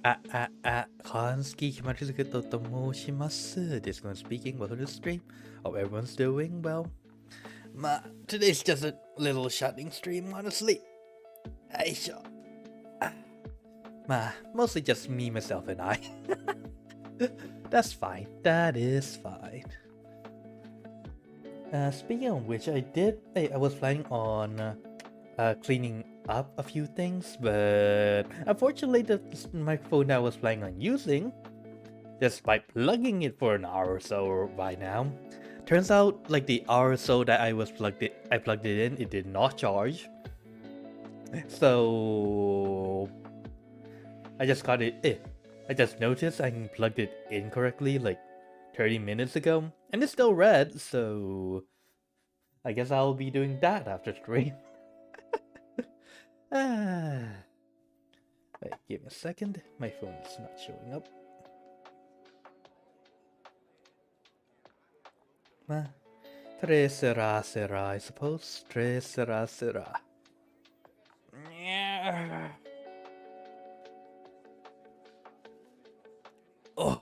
Kanski Kimagure to Moshimasu. This one speaking. Welcome to the stream. Hope everyone's doing well. Today's just a little shouting stream, honestly. Aisha. Mostly just me, myself, and I. That's fine. That is fine. Speaking of which, I was planning on cleaning up a few things, but unfortunately the microphone I was planning on using, just by plugging it for an hour or so by now, turns out like the hour or so that I plugged it in, it did not charge. So I just got it. I just noticed I plugged it incorrectly like 30 minutes ago, and it's still red, so I guess I'll be doing that after stream. Wait, give me a second. My phone's not showing up. Tre sera, I suppose. Tre sera. Oh.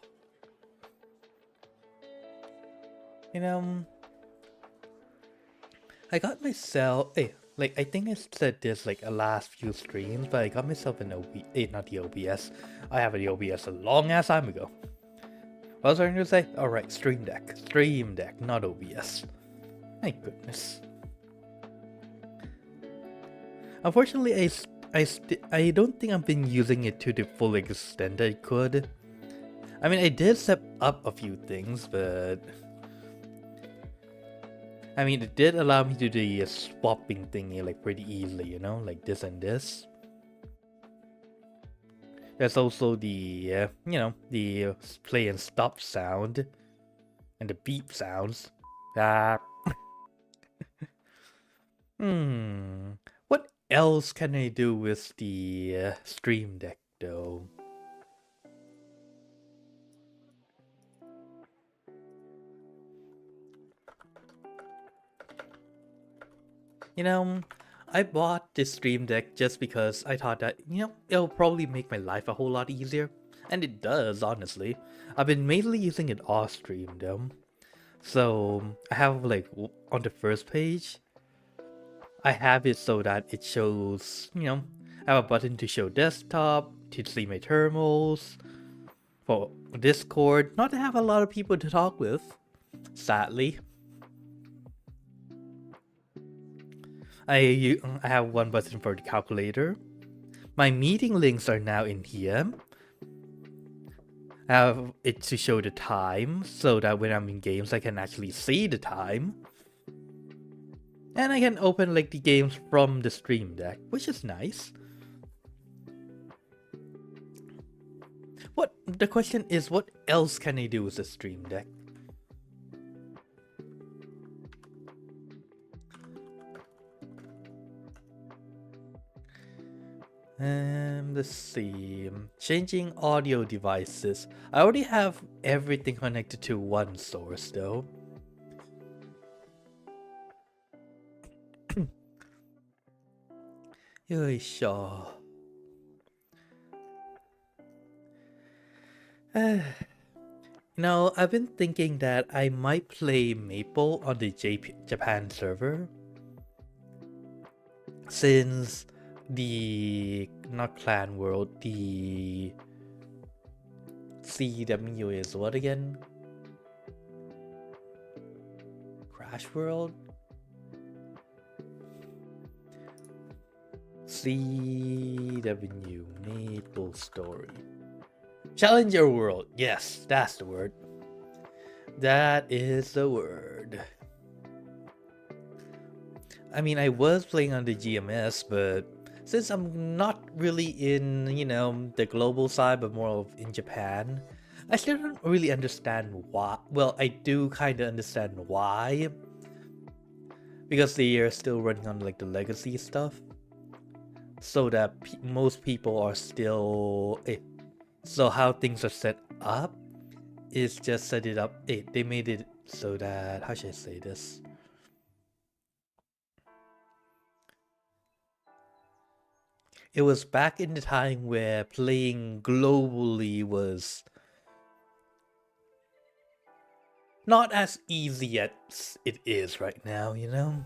I got myself. Like, I think I said this like a last few streams, but I got myself an not the OBS. I have an OBS a long ass time ago. What was I going to say? Alright, Stream Deck, not OBS. My goodness. Unfortunately, I don't think I've been using it to the full extent I could. I mean, I did set up a few things, but I mean, it did allow me to do the swapping thingy like pretty easily, you know, like this and this. There's also the, the play and stop sound and the beep sounds. What else can I do with the Stream Deck though? I bought this Stream Deck just because I thought that, it'll probably make my life a whole lot easier. And it does, honestly. I've been mainly using it off stream though. So, I have like, on the first page, I have it so that it shows, I have a button to show desktop, to see my thermals, for Discord, not to have a lot of people to talk with, sadly. I have one button for the calculator. My meeting links are now in here. I have it to show the time, so that when I'm in games I can actually see the time. And I can open like the games from the Stream Deck, which is nice. The question is, what else can I do with the Stream Deck? Let's see. Changing audio devices. I already have everything connected to one source though. Yoisho. I've been thinking that I might play Maple on the Japan server, since the not Clan World, the CW is what again? Crash World? CW Maple Story. Challenger World. Yes, that's the word. That is the word. I mean, I was playing on the GMS, but since I'm not really in, the global side, but more in Japan, I still don't really understand why. Well, I do kind of understand why. Because they are still running on like the legacy stuff. So that most people are still... So how things are set up is just set it up. They made it so that... How should I say this? It was back in the time where playing globally was not as easy as it is right now, you know?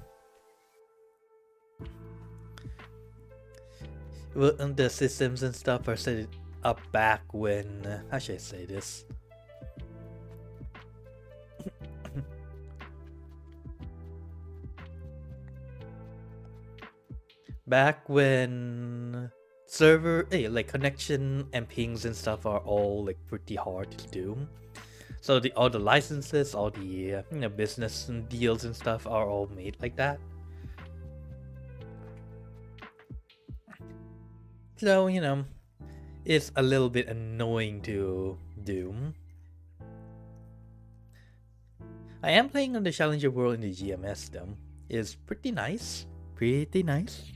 Well, the systems and stuff are set up back when... how should I say this? Back when like connection and pings and stuff are all like pretty hard to do. So all the licenses, all the business deals and stuff are all made like that. So, it's a little bit annoying to do. I am playing on the Challenger World in the GMS though. It's pretty nice. Pretty nice.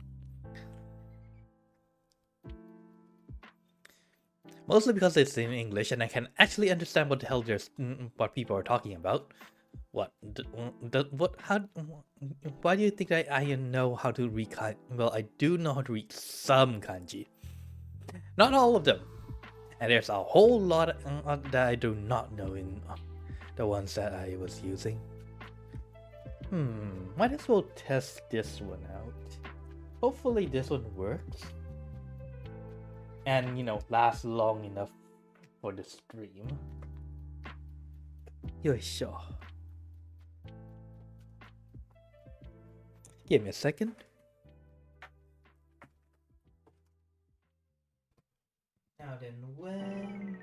Mostly because it's in English and I can actually understand what the hell what people are talking about. What? Why do you think that I know how to read kanji? Well, I do know how to read some kanji. Not all of them. And there's a whole lot that I do not know in the ones that I was using. Might as well test this one out. Hopefully this one works. And, last long enough for the stream. Yoisho. Give me a second. Now then, when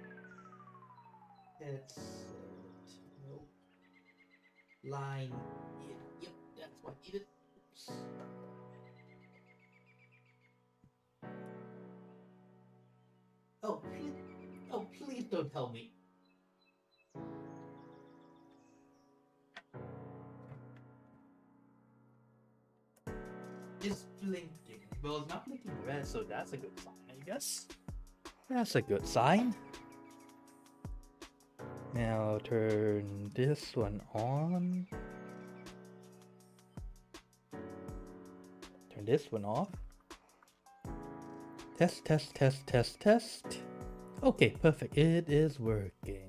it's nope. Line in. Yep, that's what it is. Please don't tell me. It's blinking. Well, it's not blinking red, so that's a good sign, I guess. That's a good sign. Now turn this one on. Turn this one off. Test, test, test, test, test. Okay, perfect. It is working.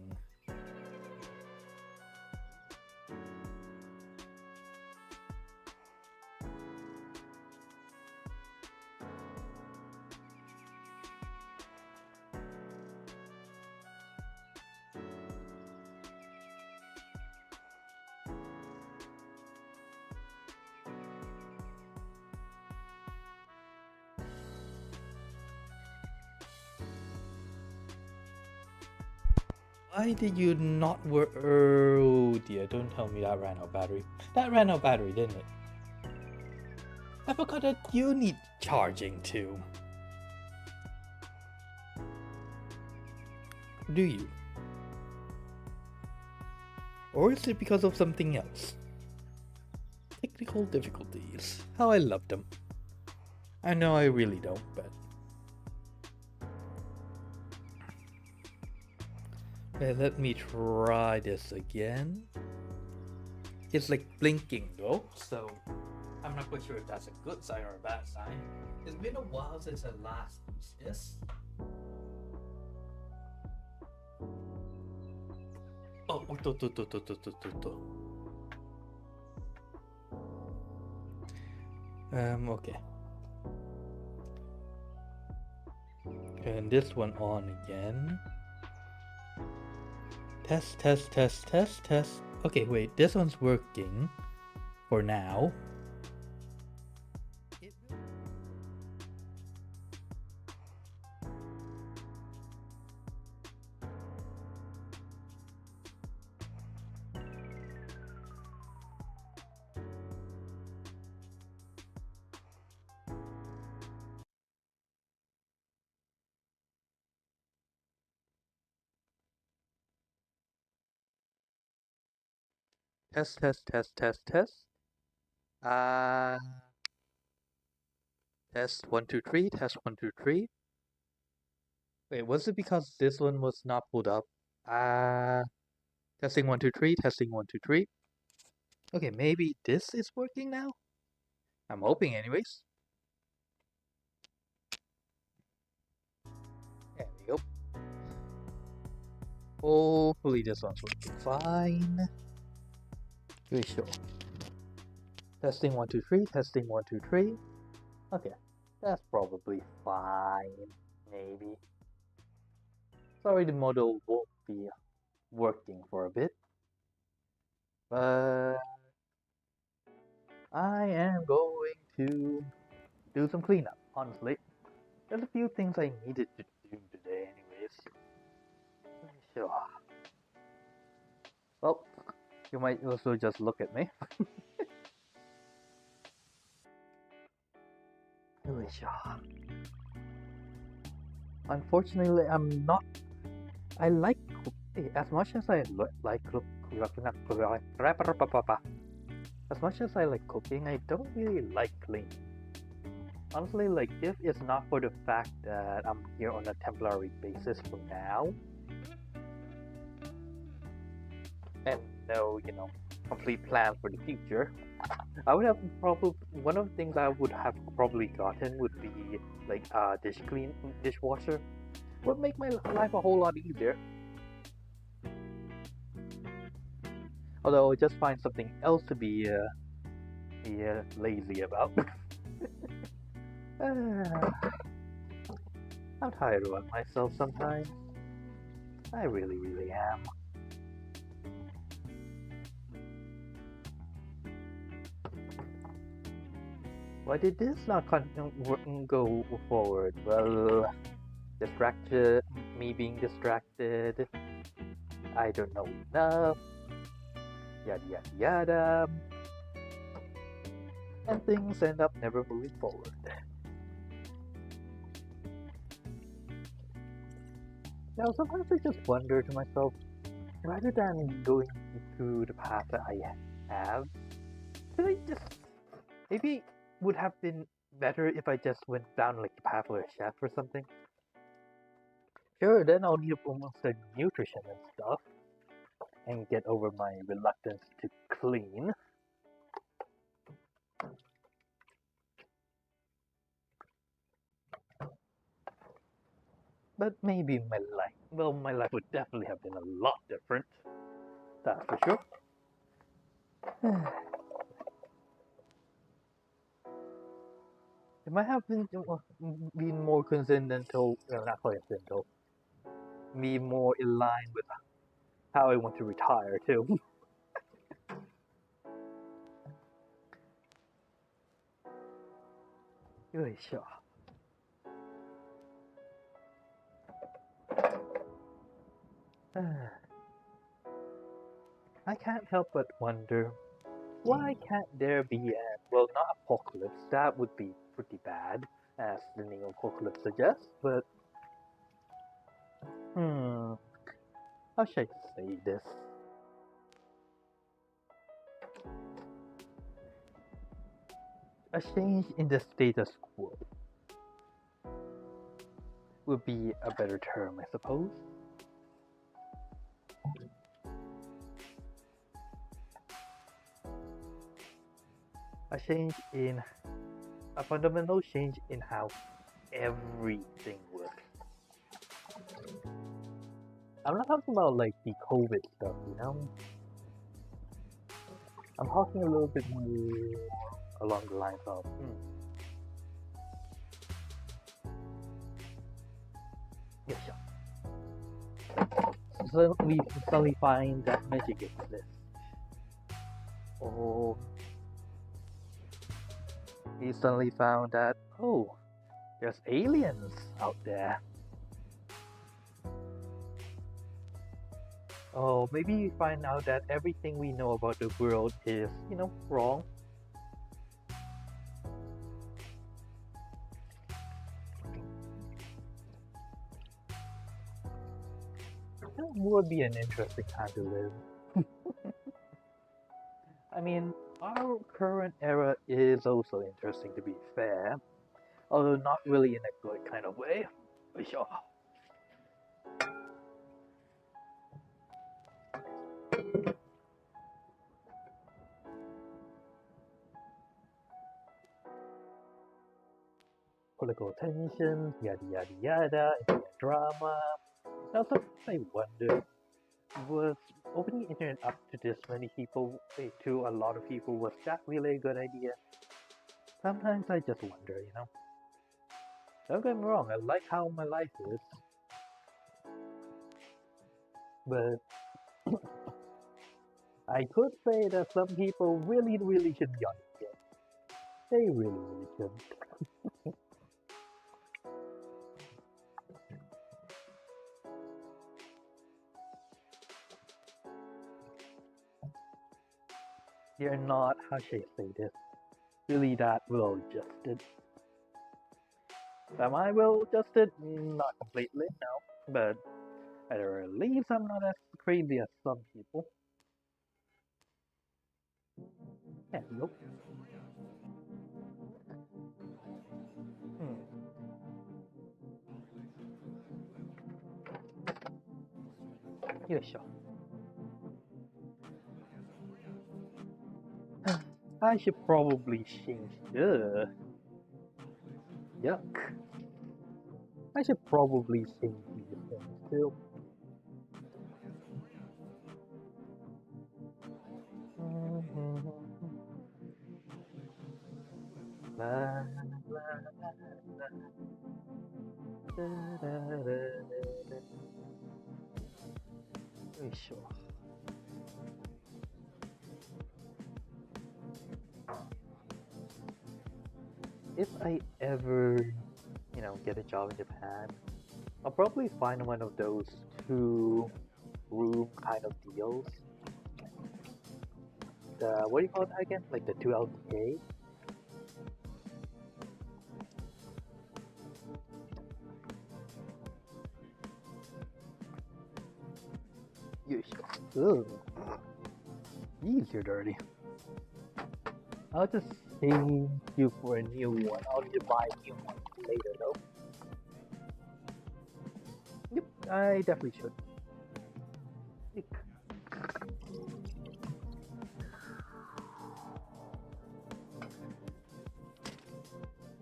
Why did you not work? Oh dear, don't tell me that ran out of battery. That ran out of battery, didn't it? I forgot that you need charging too. Do you? Or is it because of something else? Technical difficulties. How I love them. I know I really don't, but... Okay, let me try this again. It's like blinking though, so I'm not quite sure if that's a good sign or a bad sign. It's been a while since I last used this. Oh, okay. Turn this one on again. Test, test, test, test, test. Okay, wait, this one's working for now. Test, test, test, test, test. Test 1, 2, 3, test 1, 2, 3. Wait, was it because this one was not pulled up? Testing 1, 2, 3, testing 1, 2, 3. Okay, maybe this is working now? I'm hoping anyways. go. Hopefully this one's working fine. Pretty sure. Testing 1 2 3. Testing 1 2 3. Okay, that's probably fine. Maybe. Sorry, the model won't be working for a bit, but I am going to do some cleanup. Honestly, there's a few things I needed to do today, anyways. Sure. Well, you might also just look at me. Unfortunately, I'm not. I like cooking as much as I like as much as I like cooking. I don't really like cleaning. Honestly, like if it's not for the fact that I'm here on a temporary basis for now, and no, complete plan for the future, I would have probably one of the things I would have probably gotten would be like a dishwasher. Would make my life a whole lot easier. Although I just find something else to be lazy about. I'm tired of myself sometimes. I really, really am. Why did this not go forward? Well, me being distracted. I don't know enough. Yada yada yada. And things end up never moving forward. Now, sometimes I just wonder to myself, rather than going through the path that I have, should I just maybe would have been better if I just went down like the path of a chef or something. Sure, then I'll need almost a nutrition and stuff, and get over my reluctance to clean. But maybe my life would definitely have been a lot different. That's for sure. It might have been more coincidental, not coincidental, be more in line with how I want to retire too. Sure. I can't help but wonder, why can't there be not apocalypse, that would be pretty bad, as the name apocalypse suggests, but how should I say this? A change in the status quo would be a better term, I suppose. A fundamental change in how everything works. I'm not talking about like the COVID stuff, I'm talking a little bit more along the lines of So we suddenly find that magic exists. Or we suddenly found that, there's aliens out there. Or maybe we find out that everything we know about the world is, wrong. That would be an interesting time to live. I mean, our current era is also interesting, to be fair, although not really in a good kind of way, for sure. political tensions, yada yada yada, internet drama. Now sometimes I wonder, was opening the internet up to this many people, to a lot of people, was that really a good idea? Sometimes I just wonder, Don't get me wrong, I like how my life is. But I could say that some people really, really should be on it. They really, really should. You're not, how should I say this, really that well adjusted. Am I well adjusted? Not completely, no. But at least I'm not as crazy as some people. Yeah, nope. Yeah, sure. I should probably change the... Yuck. I should probably change these things too. La, la, la, da, da, da, da. Sure. If I ever, get a job in Japan, I'll probably find one of those 2-room kind of deals. What do you call that again? Like the 2LDK? Ugh. Jeez, you're dirty. I'll just save you for a new one. I'll just buy a new one later though. Yep, I definitely should.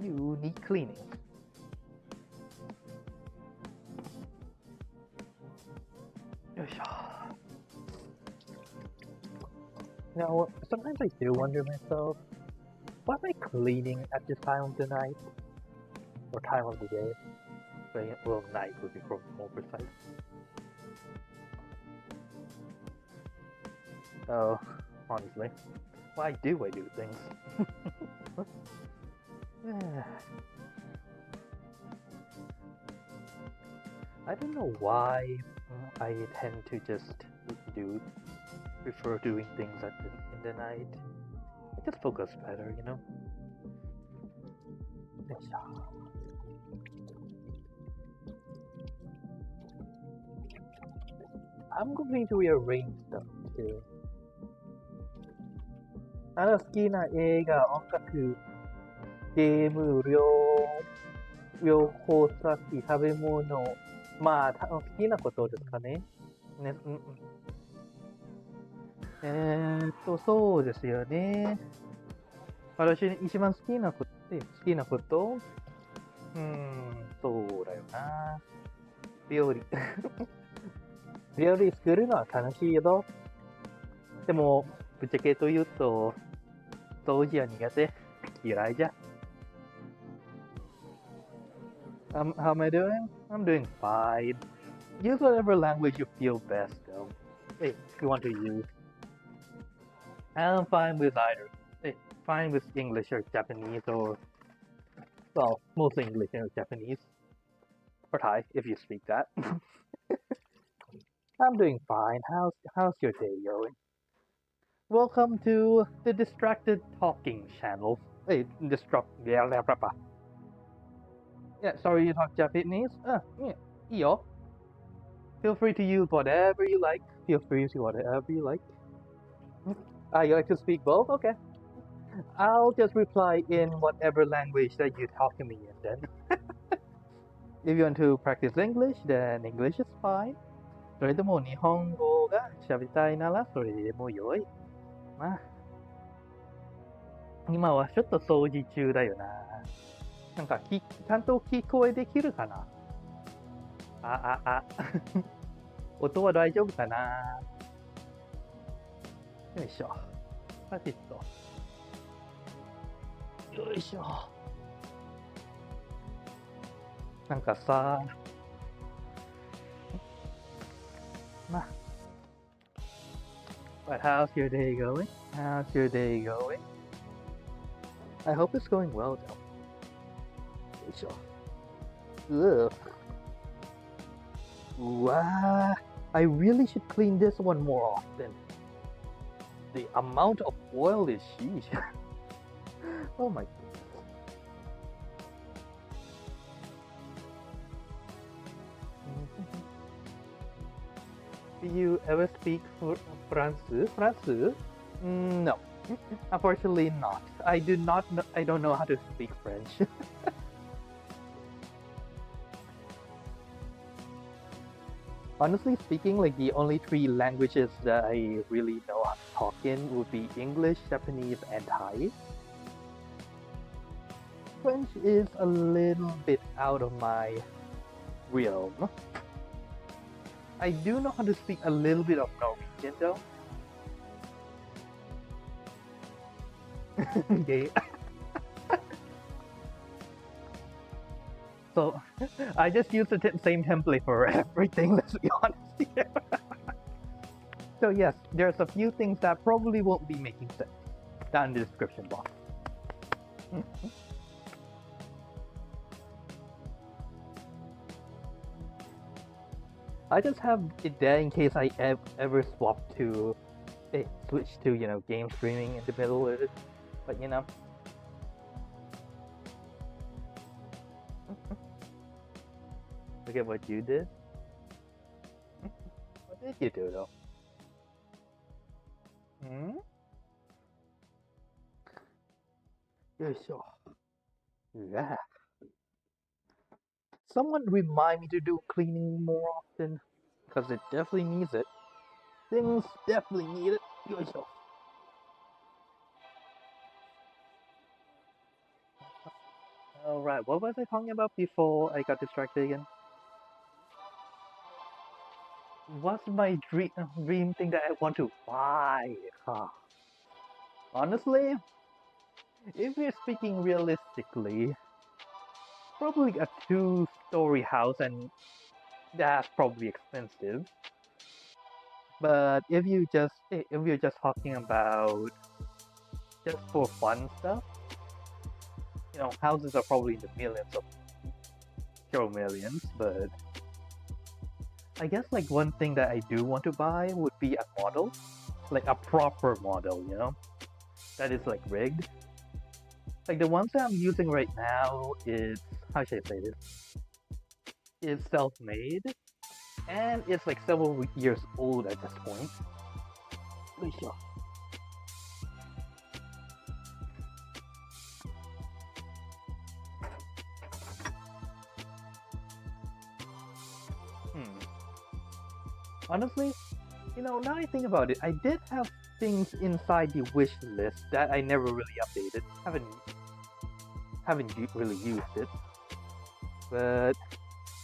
You need cleaning. Now, sometimes I do wonder myself, why am I cleaning at this time of the night? Or time of the day? Well, night would be more precise. Oh, honestly, why do I do things? I don't know why I tend to just prefer doing things in the night. I just focus better, I'm going to rearrange stuff too. あなた好きな映画、音楽、ゲーム、両方先、食べ物、まあ、好きなことですかね。そうですよね。私一番好きなこと、そうだよな。料理。料理作るのは楽しいけど、でも、ぶっちゃけと言うと、掃除は苦手。嫌いじゃ。How am I doing? I'm doing fine. Use whatever language you feel best, though. If you want to use. I'm fine with either. Fine with English or Japanese or, well, mostly English or Japanese. Or Thai, if you speak that. I'm doing fine. How's your day going? Welcome to the Distracted Talking channel. Yeah, sorry you talk Japanese? Yeah, iyo. Feel free to use whatever you like. You like to speak both? Okay. I'll just reply in whatever language that you talk to me in then. If you want to practice English, then English is fine. それでも日本語が喋りたいならそれでもよい。まあ、今はちょっと掃除中だよな。なんかちゃんと聞こえできるかな。音は大丈夫かな。よいしょ。パチッと。よいしょ。なんかさ、まあ。But how's your day going? How's your day going? I hope it's going well though. よいしょ。Wow, I really should clean this one more often. The amount of oil is sheesh. Oh my goodness. Do you ever speak French? No, unfortunately not. I don't know how to speak French. Honestly speaking, like the only three languages that I really know how to talk in would be English, Japanese, and Thai. French is a little bit out of my realm. I do know how to speak a little bit of Norwegian though. Okay. So I just use the same template for everything, let's be honest here. So yes, there's a few things that probably won't be making sense down in the description box. I just have it there in case I ever switch to, game streaming in the middle of it. But look at what you did. What did you do though? Yeah. Someone remind me to do cleaning more often, because it definitely needs it. Things definitely need it. Alright, what was I talking about before I got distracted again? What's my dream thing that I want to buy? Honestly, if we're speaking realistically, probably a 2-story house, and that's probably expensive. But if you're just talking about just for fun stuff, houses are probably in the millions, but I guess like one thing that I do want to buy would be a model, like a proper model, that is like rigged. Like the ones that I'm using right now is, how should I say this? Is self-made, and it's like several years old at this point. Honestly, now I think about it, I did have things inside the wish list that I never really updated. Haven't really used it. But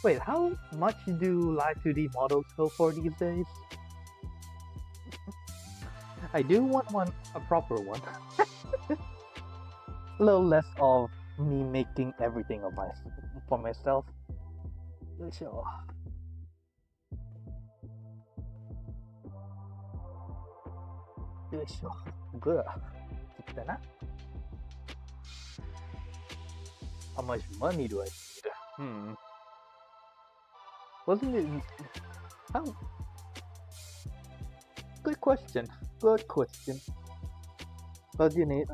wait, how much do live 2D models go for these days? I do want a proper one. A little less of me making everything for myself. Sure. Good. How much money do I need? Wasn't it? Good question. What do you need?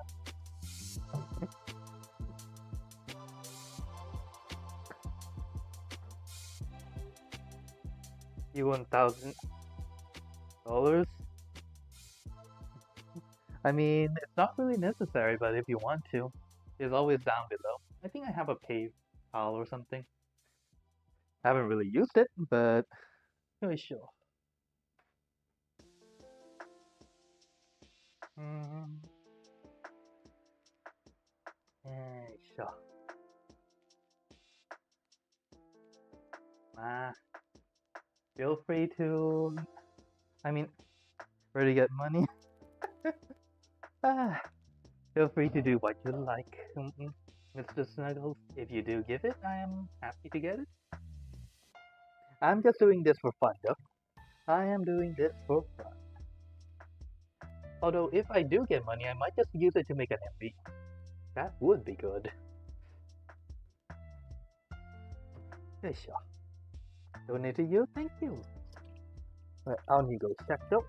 You $1,000? I mean, it's not really necessary, but if you want to, it's always down below. I think I have a PayPal or something. I haven't really used it, but sure. Sure. Feel free to, where to get money? Feel free to do what you like, Mr. Snuggles. If you do give it, I am happy to get it. I'm just doing this for fun, though. I am doing this for fun. Although, if I do get money, I might just use it to make an MV. That would be good. Sure. Donate to you, thank you. Right, I'll need to go check up.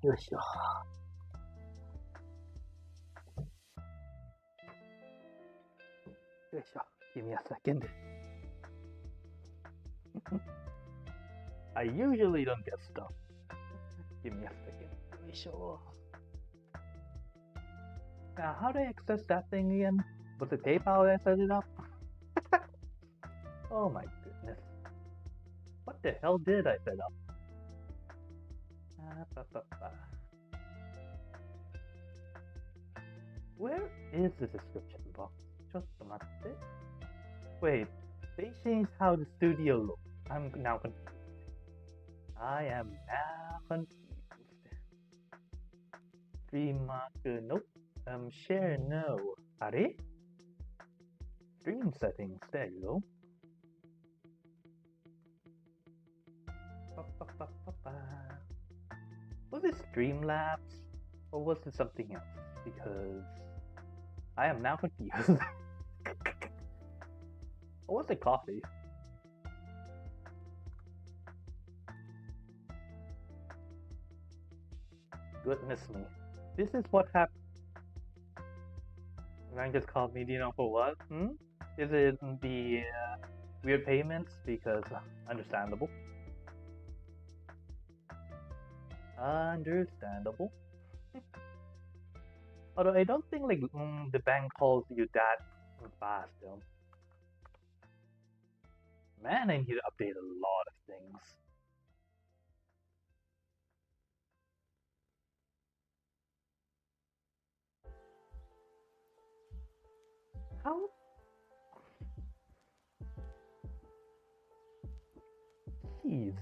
Sure. Give me a second. I usually don't get stuff. Give me a second. Sure. Now, how do I access that thing again? Was it PayPal that set it up? Oh my goodness. What the hell did I set up? Where is the description box? Just wait, they changed how the studio looks. I'm now confused. I am now confused. Stream marker, nope. Share, no. Are they? Stream settings, there you go. Was it Streamlabs? Or was it something else? Because I am now confused. Or was it coffee? Goodness me. This is what happened. Ryan just called me, do you know for what? Is it the weird payments? Because understandable. Understandable. Although I don't think like the bank calls you that fast though. Man, I need to update a lot of things. How? Jeez.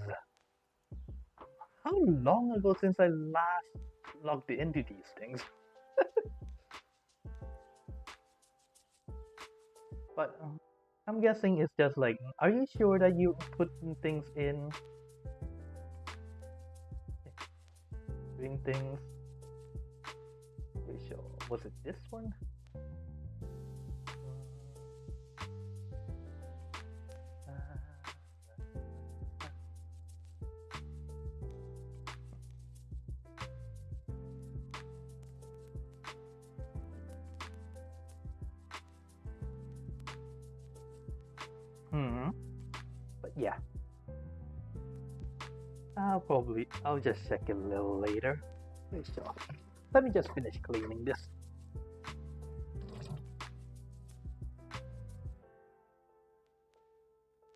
How long ago since I last logged into these things? But I'm guessing it's just like, are you sure that you put things in? Doing things? Pretty sure. Was it this one? But yeah. I'll just check it a little later. Sure. Let me just finish cleaning this.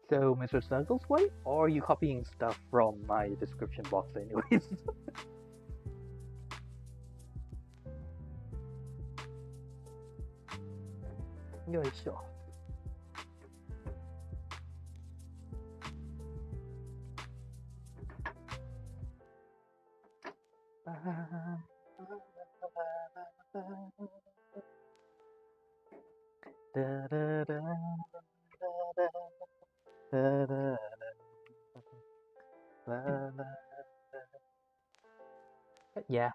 So, Mr. Snuggles, why are you copying stuff from my description box anyways? Yeah, sure. Yeah.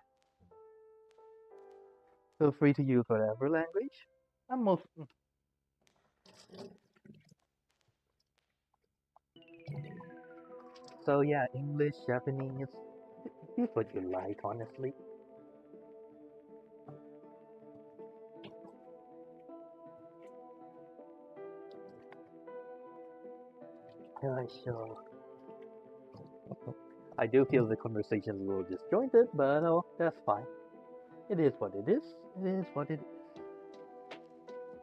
Feel free to use whatever language. I'm most. So yeah, English, Japanese. Use what you like, honestly. Yeah, sure. I do feel the conversation is a little disjointed, but oh, that's fine. It is what it is. It is what it is.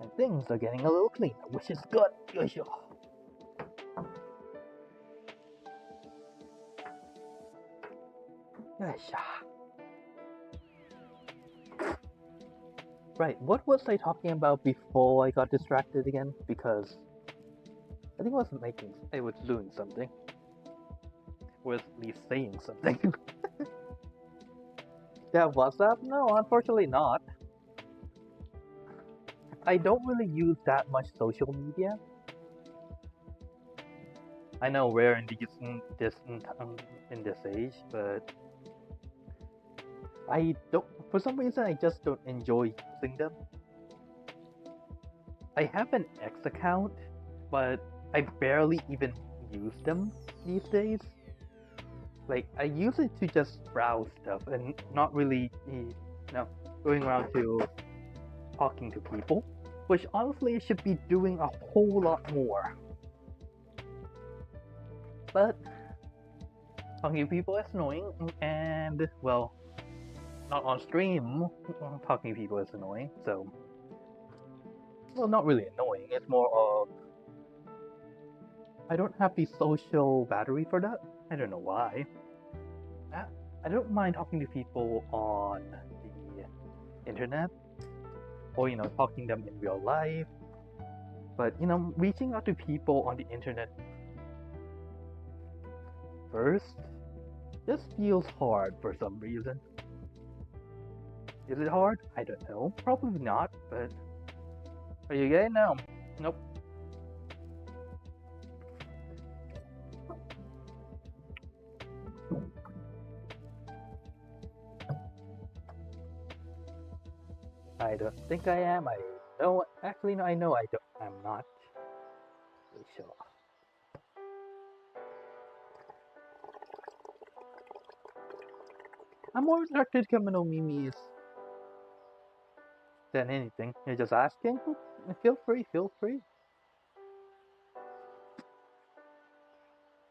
And things are getting a little cleaner, which is good. Yeah, sure. Yeah, sure. Right, what was I talking about before I got distracted again? Because I think it was doing something. Or at least saying something. Yeah, WhatsApp? No, unfortunately not. I don't really use that much social media. I know we're in this age, but I don't. For some reason, I just don't enjoy using them. I have an X account, but I barely even use them these days. Like, I use it to just browse stuff and not really, going around to talking to people, which honestly I should be doing a whole lot more. But talking to people is annoying, and well, not on stream, talking to people is annoying, so, well, not really annoying, it's more of, I don't have the social battery for that. I don't know why. I don't mind talking to people on the internet, or, talking to them in real life, but, reaching out to people on the internet first just feels hard for some reason. Is it hard? I don't know. Probably not, but... Are you gay? No. Nope. I don't think I am. I know. Actually, no, I know I don't. I'm not. Really sure. I'm more attracted to Mimis than anything. You're just asking? Feel free, feel free.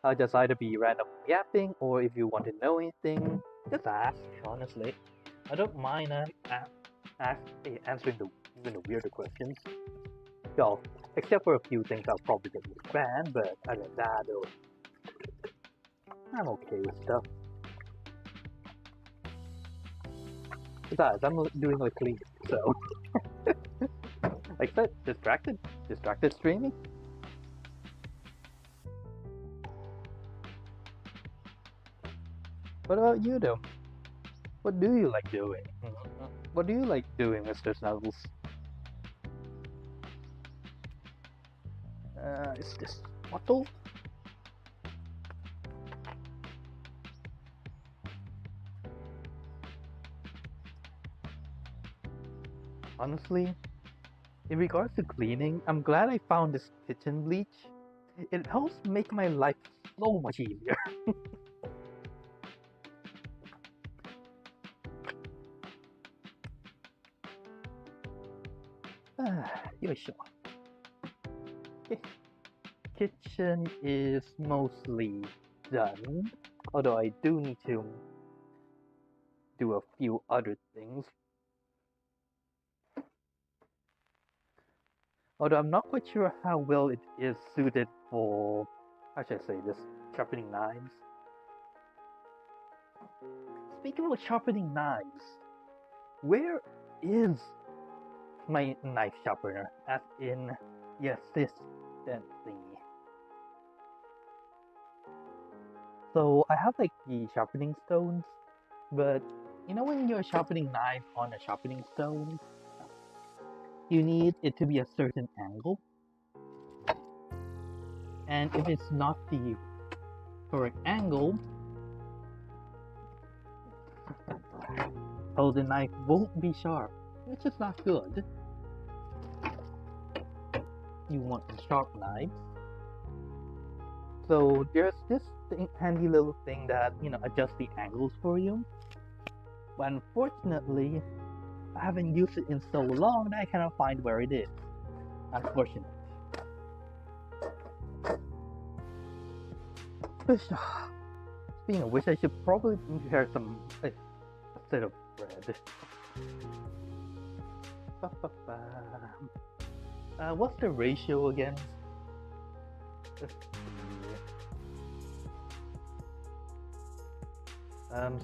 I'll just either be random yapping, or if you want to know anything, just ask, honestly. I don't mind answering even the weirder questions. Well, except for a few things I'll probably get banned, but other than that, I'm okay with stuff. Besides, I'm doing like clean, so like that, distracted streaming. What about you, though? What do you like doing? What do you like doing, Mr. Snuggles? Is this bottle? Honestly, in regards to cleaning, I'm glad I found this kitchen bleach. It helps make my life so much easier. Yoisho. Kitchen is mostly done, although I do need to do a few other things. Although I'm not quite sure how well it is suited for, how should I say this, sharpening knives. Speaking of sharpening knives, where is my knife sharpener? As in, yes, this thingy. So I have like the sharpening stones, but when you're sharpening knife on a sharpening stone, you need it to be a certain angle, and if it's not the correct angle, the knife won't be sharp. It's just not good. You want sharp knives. So there's this handy little thing that adjusts the angles for you. But unfortunately, I haven't used it in so long that I cannot find where it is. Unfortunate. Speaking of which, I should probably prepare a set of bread. What's the ratio again? Let's see.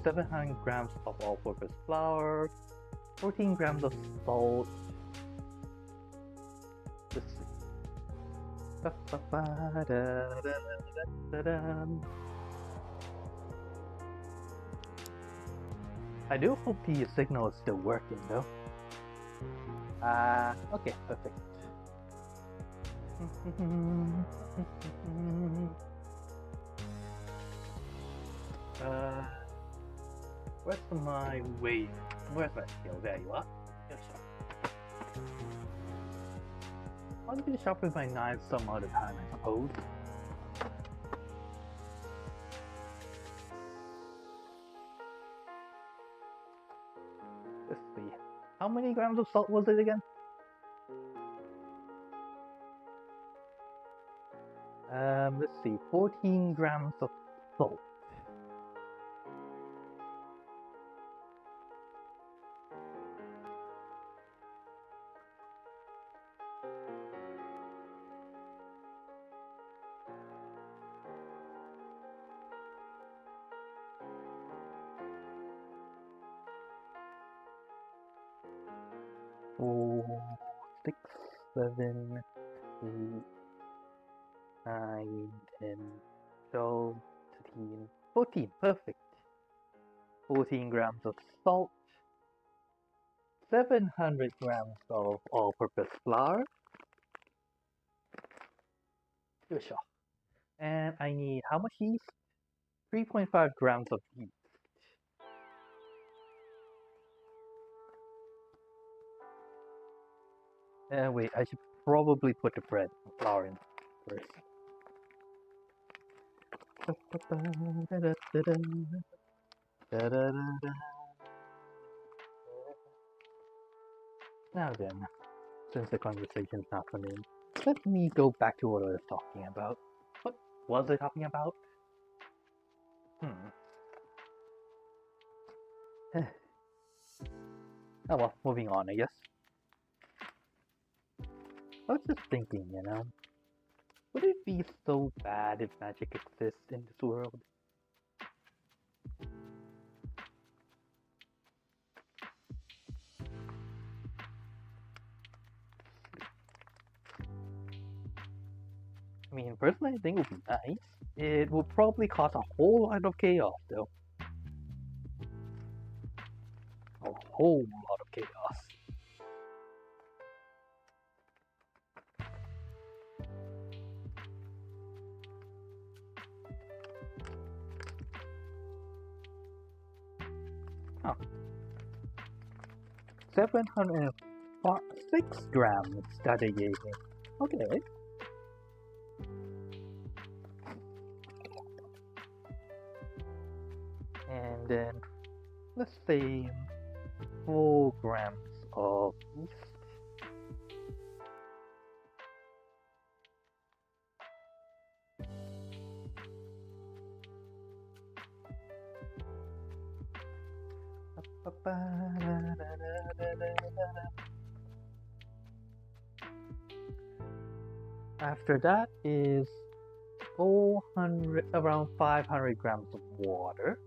700 grams of all-purpose flour, 14 grams of salt. Let's see. I do hope the signal is still working though. Okay, perfect. Where's my wave? Where's my skill? There you are. Yes, sir. I'll be sharpen my knives some other time, I suppose. Let's see. How many grams of salt was it again? Let's see. 14 grams of salt. Four, 6, 7, 8, 9, 10, 12, 13, 14. Perfect. 14 grams of salt. 700 grams of all-purpose flour. Sure. And I need how much yeast? 3.5 grams of yeast. Wait, I should probably put the bread and flour in first. Now then, since the conversation's not coming, let me go back to what I was talking about. What was I talking about? Oh well, moving on, I guess. I was just thinking, you know, would it be so bad if magic exists in this world? I mean, personally, I think it would be nice. It would probably cause a whole lot of chaos, though. A whole lot of chaos. Huh. 706 grams that they gave me. Okay. And then, let's say 4 grams of yeast. After that is 400, around 500 grams of water.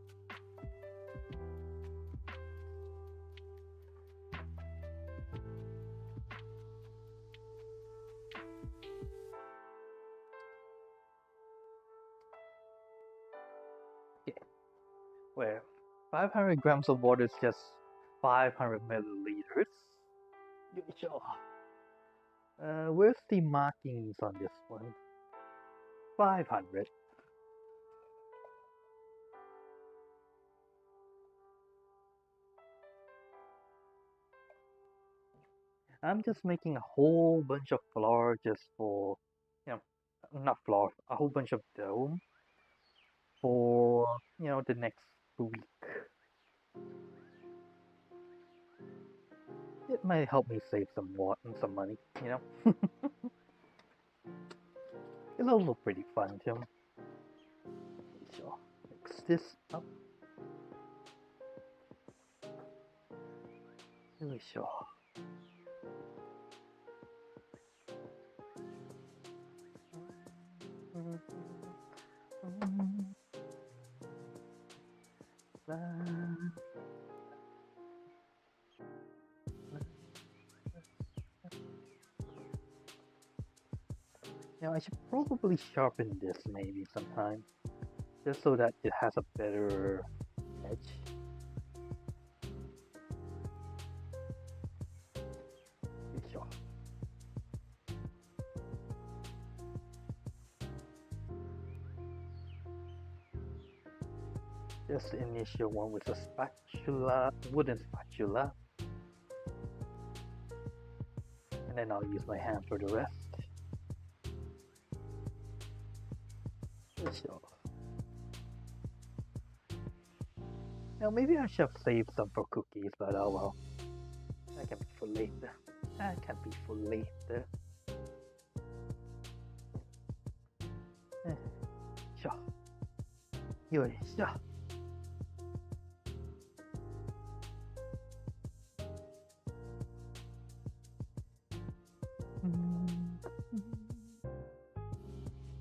Okay, where 500 grams of water is just 500 milliliters. Sure. Where's the markings on this one? 500. I'm just making a whole bunch of flour just for, you know, not flour, a whole bunch of dough for, you know, the next week. It might help me save some water and some money, you know? It's also pretty fun too. Sure, mix this up. Really sure. Now I should probably sharpen this maybe sometime, just so that it has a better edge. Sure. Just the initial one with a spatula, wooden spatula. And then I'll use my hand for the rest. Sure. Now maybe I should have saved some for cookies, but oh well. That can be for later. That can be for later. Sure. Sure.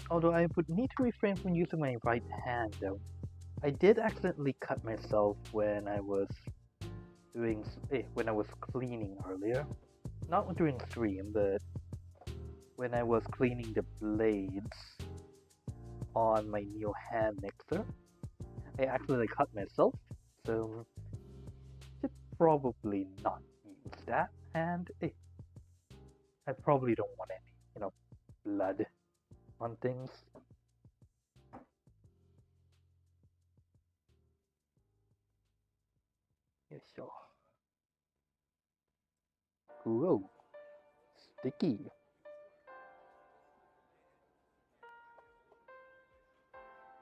Although I would need to refrain from using my right hand though. I did accidentally cut myself when I was cleaning earlier. Not during stream, but when I was cleaning the blades on my new hand mixer. I accidentally cut myself, so should probably not use that hand. I probably don't want any, blood on things. Yeah, sure. Whoa, sticky.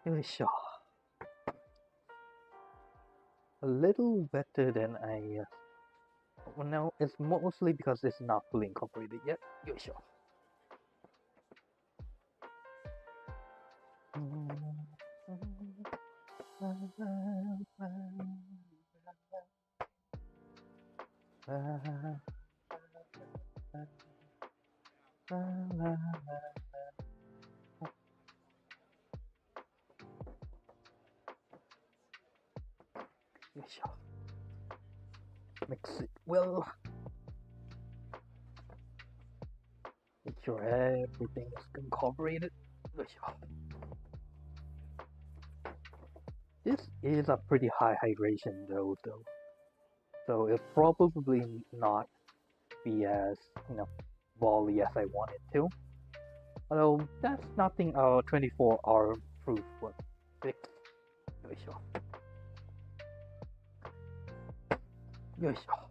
Yeah, sure. A little better than I. Well, no, it's mostly because it's not fully incorporated yet. Yeah, sure. Yeah, sure. Mix it well. Make sure everything is incorporated. Yeah, sure. This is a pretty high hydration though, so it'll probably not be as, volley as I want it to. Although that's nothing our 24-hour proof would fix. Yeah, sure. Yeah, sure.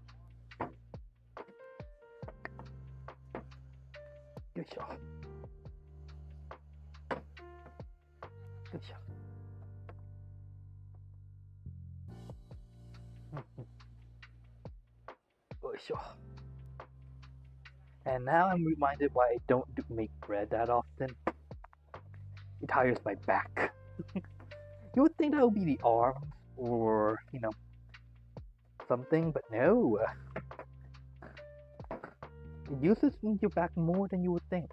Yeah, sure. Yeah, sure. Oh, sure. And now I'm reminded why I don't make bread that often. It tires my back. You would think that would be the arms or, something, but no. It uses your back more than you would think.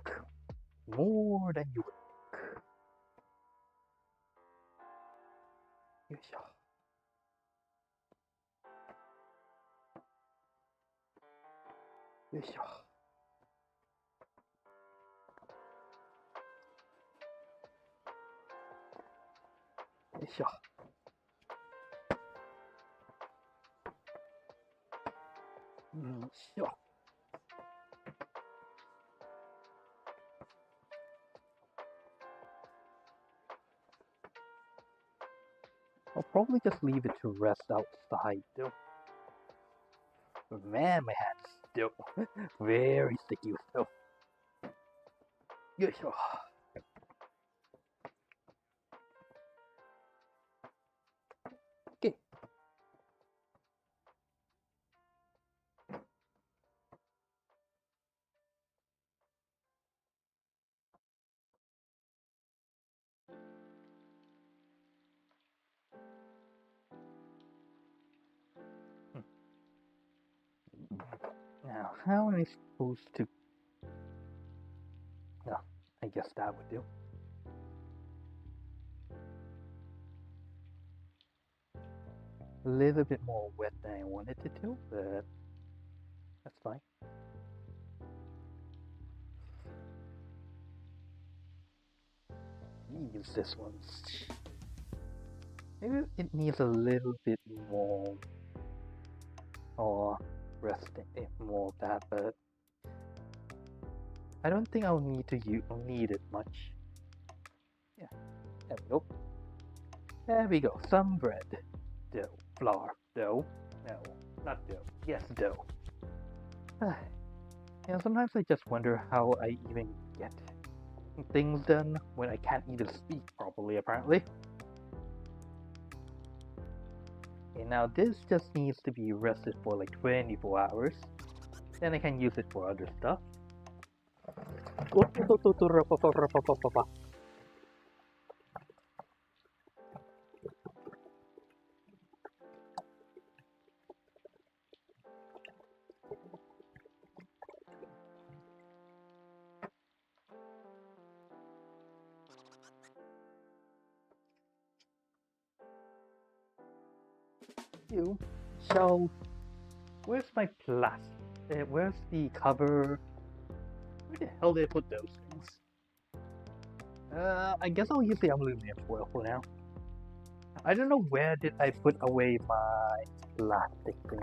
More than you would think. Yeah, sure. Yeah, sure. Yeah, sure. Sure. I'll probably just leave it to rest outside though. But man, my hand's still very sticky still. Yeah, sure. Okay. Now, how am I supposed to... No, I guess that would do. A little bit more wet than I wanted it to, but that's fine. Jeez, this one. Maybe it needs a little bit more or resting, more of that, but I don't think I'll need it much. Yeah, there we go. There we go. Some bread, dough, flour, dough. No, not dough. Yes, dough. Sometimes I just wonder how I even get things done when I can't even speak properly, apparently. Okay, now this just needs to be rested for like 24 hours. Then I can use it for other stuff. So, where's my plastic? Where's the cover? Where the hell did I put those things? I guess I'll use the aluminum foil for now. I don't know where did I put away my plastic thing.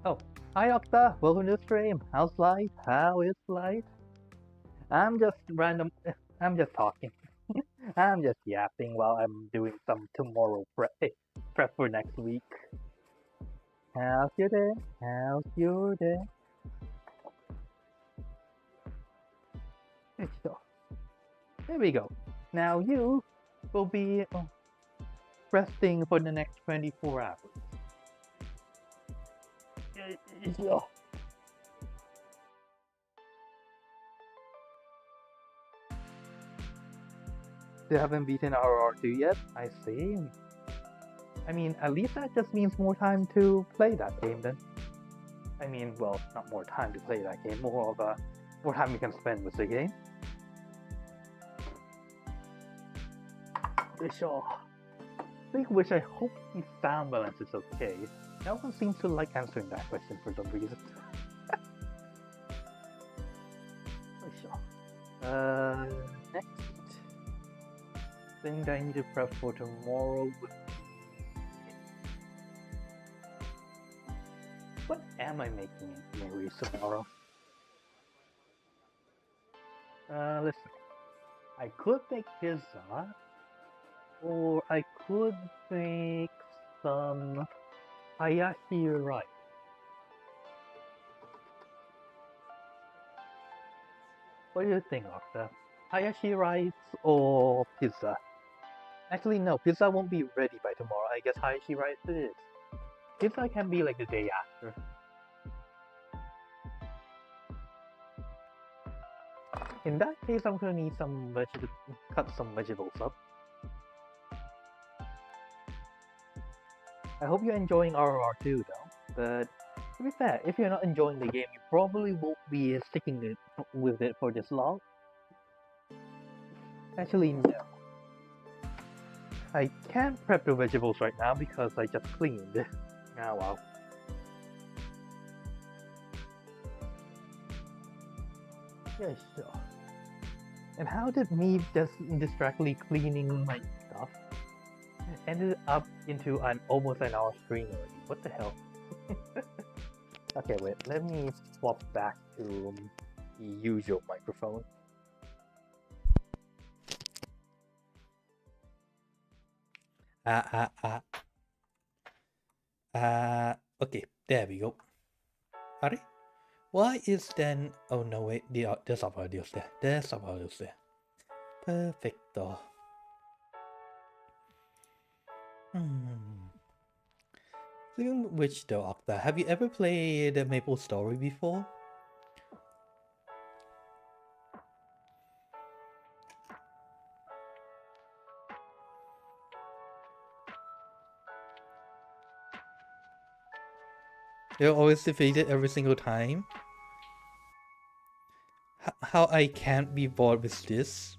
Oh, hi Octa, welcome to the stream. How's life? How is life? I'm just talking. I'm just yapping while I'm doing some tomorrow prep for next week. How's your day? How's your day? There we go. Now you will be resting for the next 24 hours. They haven't beaten RR2 yet? I see. I mean, at least that just means more time to play that game then. I mean, well, not more time to play that game, more time you can spend with the game. Speaking of which, I hope the sound balance is okay. No one seems to like answering that question for some reason. Next thing I need to prep for tomorrow. What am I making in memories tomorrow? Let's see. I could make pizza, or I could make some hayashi rice. What do you think, Octa? Hayashi rice or pizza? Actually, no, pizza won't be ready by tomorrow. I guess hayashi rice it is. Pizza can be like the day after. In that case, I'm gonna need some cut some vegetables up. I hope you're enjoying RR2 though, but to be fair, if you're not enjoying the game, you probably won't be sticking with it for this long. Actually, no. I can't prep the vegetables right now because I just cleaned. Ah, wow. Yeah, sure. And how did me just distractedly cleaning my stuff ended up into almost an hour stream already? What the hell? Okay, wait, let me swap back to the usual microphone. Okay, there we go. Are why is then? Oh no, wait, there's audios there. There's audios there. Perfecto. Speaking of which though, Octa, have you ever played Maple Story before? You're always defeated every single time. How I can't be bored with this?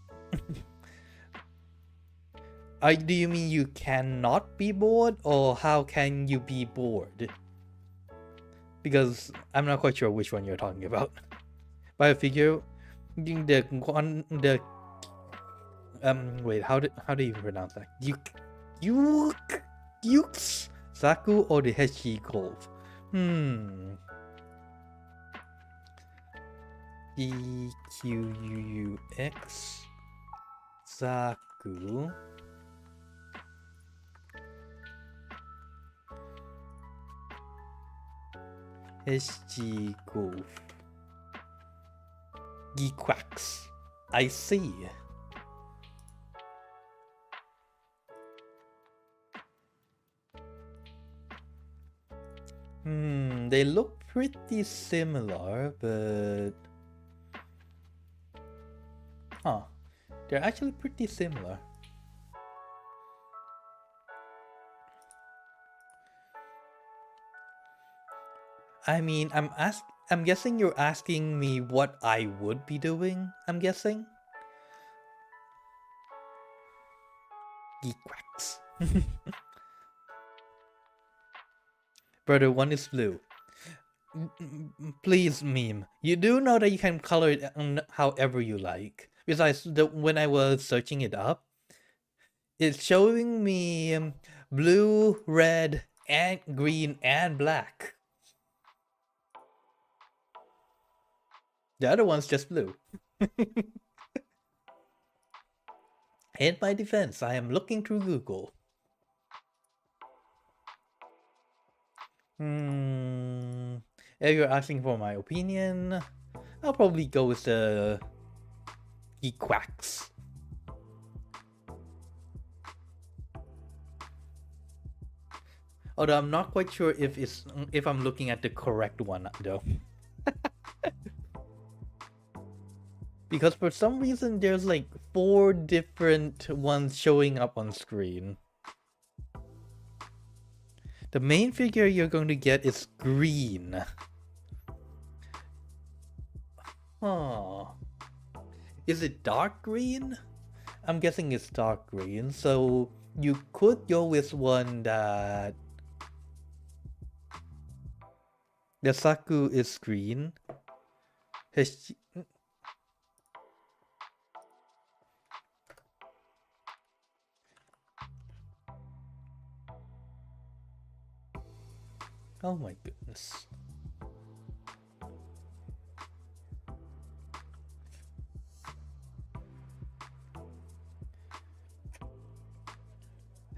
Do you mean you cannot be bored, or how can you be bored? Because I'm not quite sure which one you're talking about. But I figure the wait, how do you pronounce that? Yukes Saku or the HG Golf? EQUX Saku HG Golf Geekwax. I see. They look pretty similar, but they're actually pretty similar. I mean, I'm guessing you're asking me what I would be doing, I'm guessing. Geekwax. Brother, one is blue. Please, meme. You do know that you can color it however you like. Besides, when I was searching it up, it's showing me blue, red, and green, and black. The other one's just blue. In my defense, I am looking through Google. If you're asking for my opinion, I'll probably go with the Geekwax. Although I'm not quite sure if I'm looking at the correct one though. Because for some reason there's like 4 different ones showing up on screen. The main figure you're going to get is green. Is it dark green? I'm guessing it's dark green, so you could go with one that the Saku is green. Oh my goodness.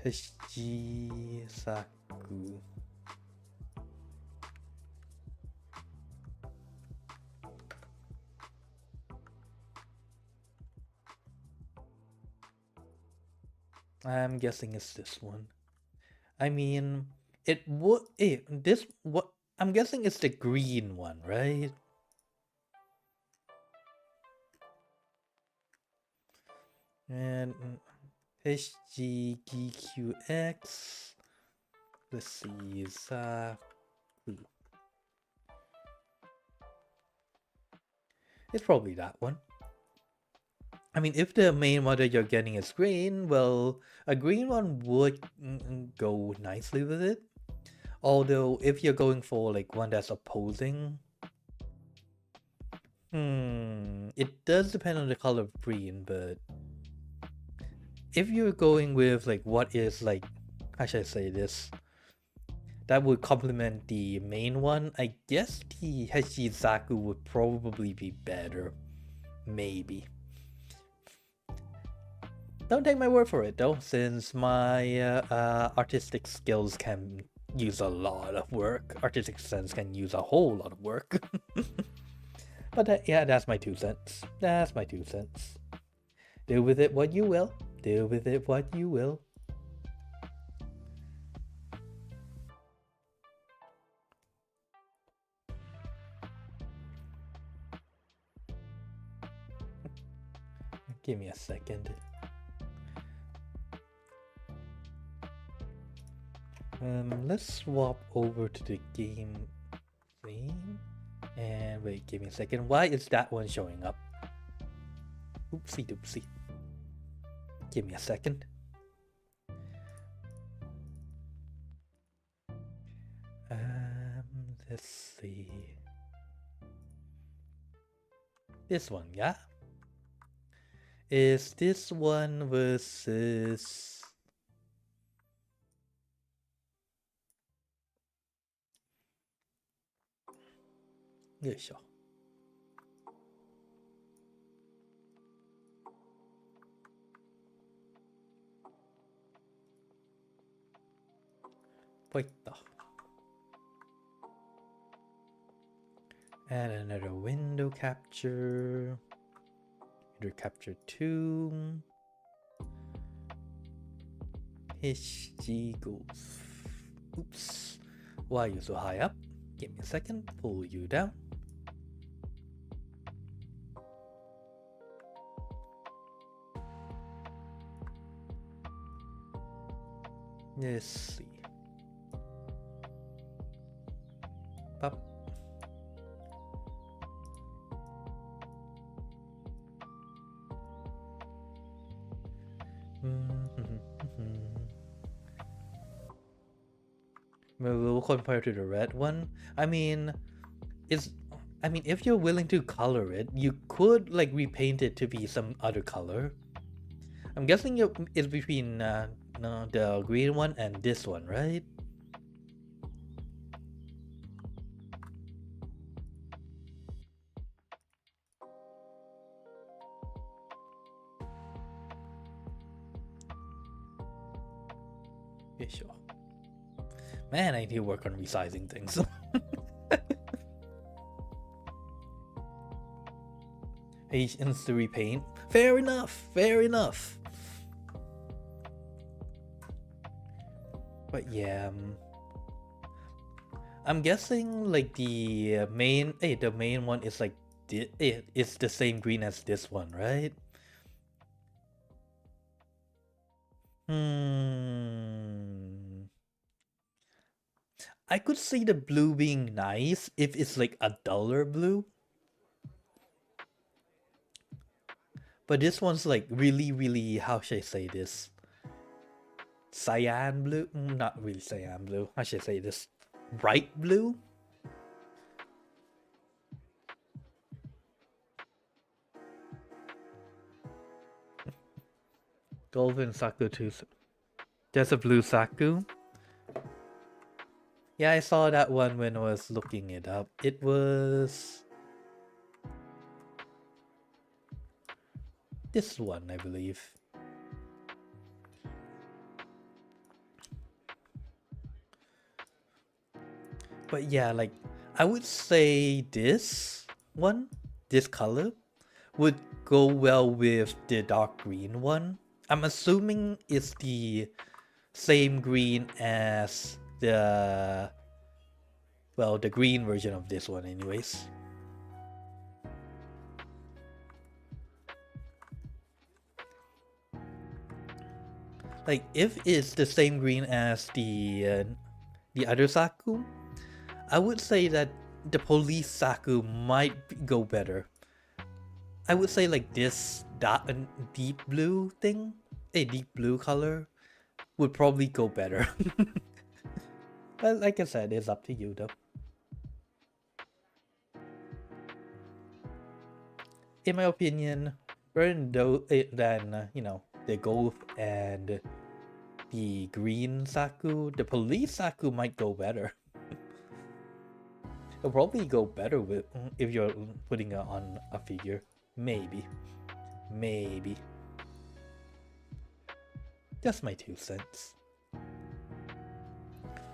HG Saku. I'm guessing it's this one. I mean, it would. What? I'm guessing it's the green one, right? And HGGQX. Let's see, Saku. It's probably that one. I mean, if the main model you're getting is green, well, a green one would go nicely with it. Although, if you're going for like one that's opposing, it does depend on the color of green, but if you're going with like what is like, how should I say this, that would complement the main one, I guess the HG Saku would probably be better. Maybe. Don't take my word for it though, since my artistic skills can use a lot of work. Artistic sense can use a whole lot of work. But yeah, that's my 2 cents. That's my 2 cents. Do with it what you will. Do with it what you will. Give me a second. Let's swap over to the game theme. And wait, give me a second. Why is that one showing up? Oopsie doopsie. Give me a second. Let's see. This one, yeah? Is this one versus... Yeah, sure. Wait, add another window capture. Window capture 2. HG goes. Oops. Why are you so high up? Give me a second. Pull you down. Let's see. Pop. We'll compare to the red one. I mean, if you're willing to color it, you could like repaint it to be some other color. I'm guessing it's between the green one and this one, right? Yeah, sure. Man, I need to work on resizing things. Patience to repaint. Fair enough. Fair enough. But yeah, I'm guessing like the main one is like it's the same green as this one, right? I could see the blue being nice if it's like a duller blue. But this one's like really, how should I say this? Cyan blue? Not really cyan blue. How should I say this? Bright blue? Golden Saku too. There's a blue Saku. Yeah, I saw that one when I was looking it up. It was this one, I believe. But yeah, like I would say this one, this color, would go well with the dark green one. I'm assuming it's the same green as the green version of this one anyways. Like if it's the same green as the other Saku, I would say that the police Saku might go better. I would say like this deep blue thing, a deep blue color, would probably go better. But like I said, it's up to you though. In my opinion, better than the gold and the green Saku, the police Saku might go better. It'll probably go better with if you're putting it on a figure. Maybe. That's my 2 cents.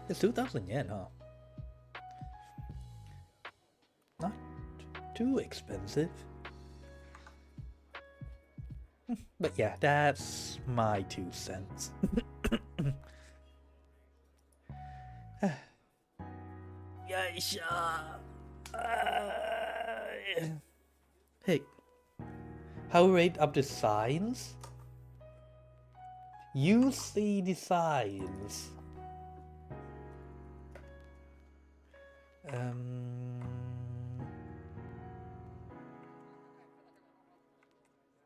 It's 2,000 yen, huh? Not too expensive. But yeah, that's my 2 cents. Hey, how we rate up the signs? You see the signs.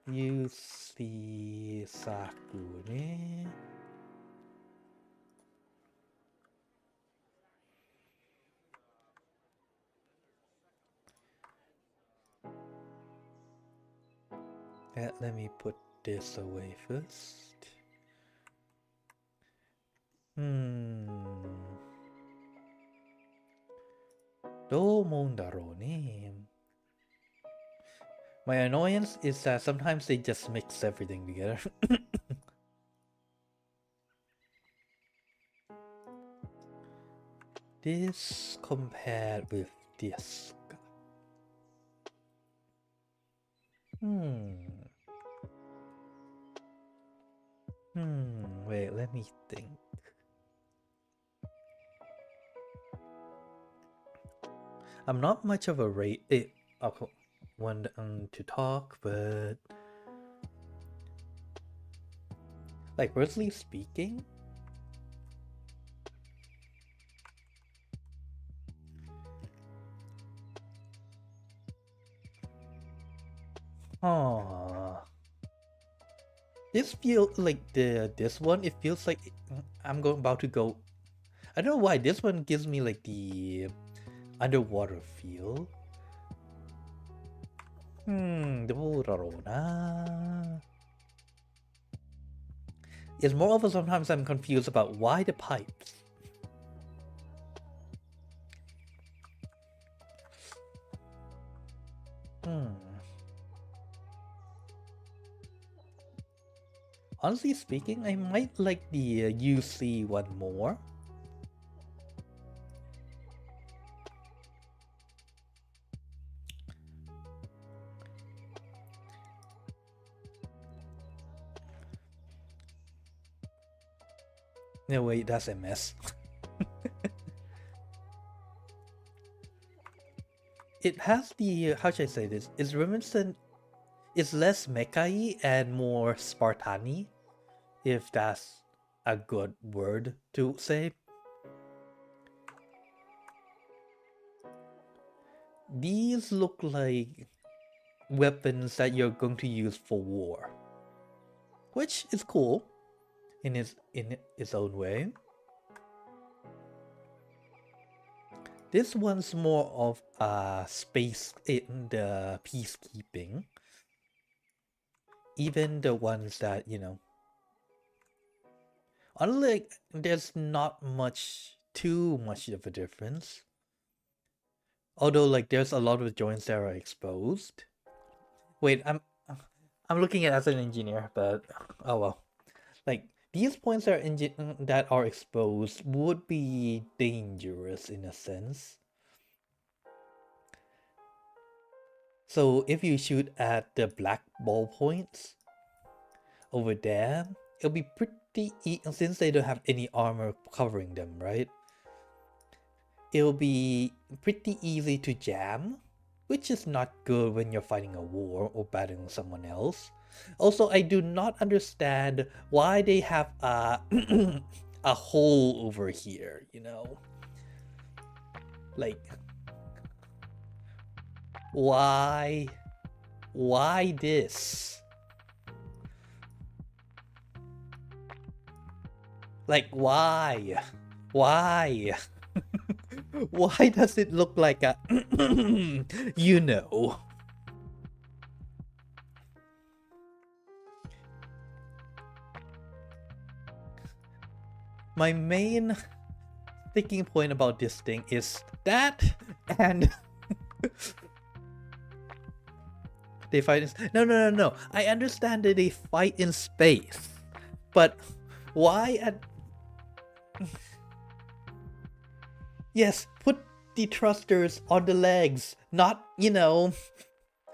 You see Saku ne. Let me put this away first. どう思うんだろうね。My annoyance is that sometimes they just mix everything together. This compared with this. Wait, let me think. I'm not much of a one to talk, but like personally speaking, this feels like this one. It feels like I'm about to go. I don't know why this one gives me like the underwater feel. どうだろうな. It's more of a sometimes I'm confused about why the pipes. Honestly speaking, I might like the UC one more. No, wait, that's a mess. It has the, how should I say this? It's reminiscent, it's less mecha-y and more Spartan-y, if that's a good word to say. These look like weapons that you're going to use for war, which is cool in its own way. This one's more of a space in the peacekeeping. Even the ones that, you know, unlike, there's not too much of a difference. Although, like, there's a lot of joints that are exposed. Wait, I'm looking at it as an engineer, but oh well. Like, these points that are exposed would be dangerous in a sense. So if you shoot at the black ball points over there, it'll be pretty since they don't have any armor covering them, right? It'll be pretty easy to jam, which is not good when you're fighting a war or battling someone else. Also, I do not understand why they have a a hole over here, you know? Like, why this? Like, why? Why does it look like a you know? My main sticking point about this thing is that, and they fight in... No. I understand that they fight in space, but why at... Yes, put the thrusters on the legs, not, you know,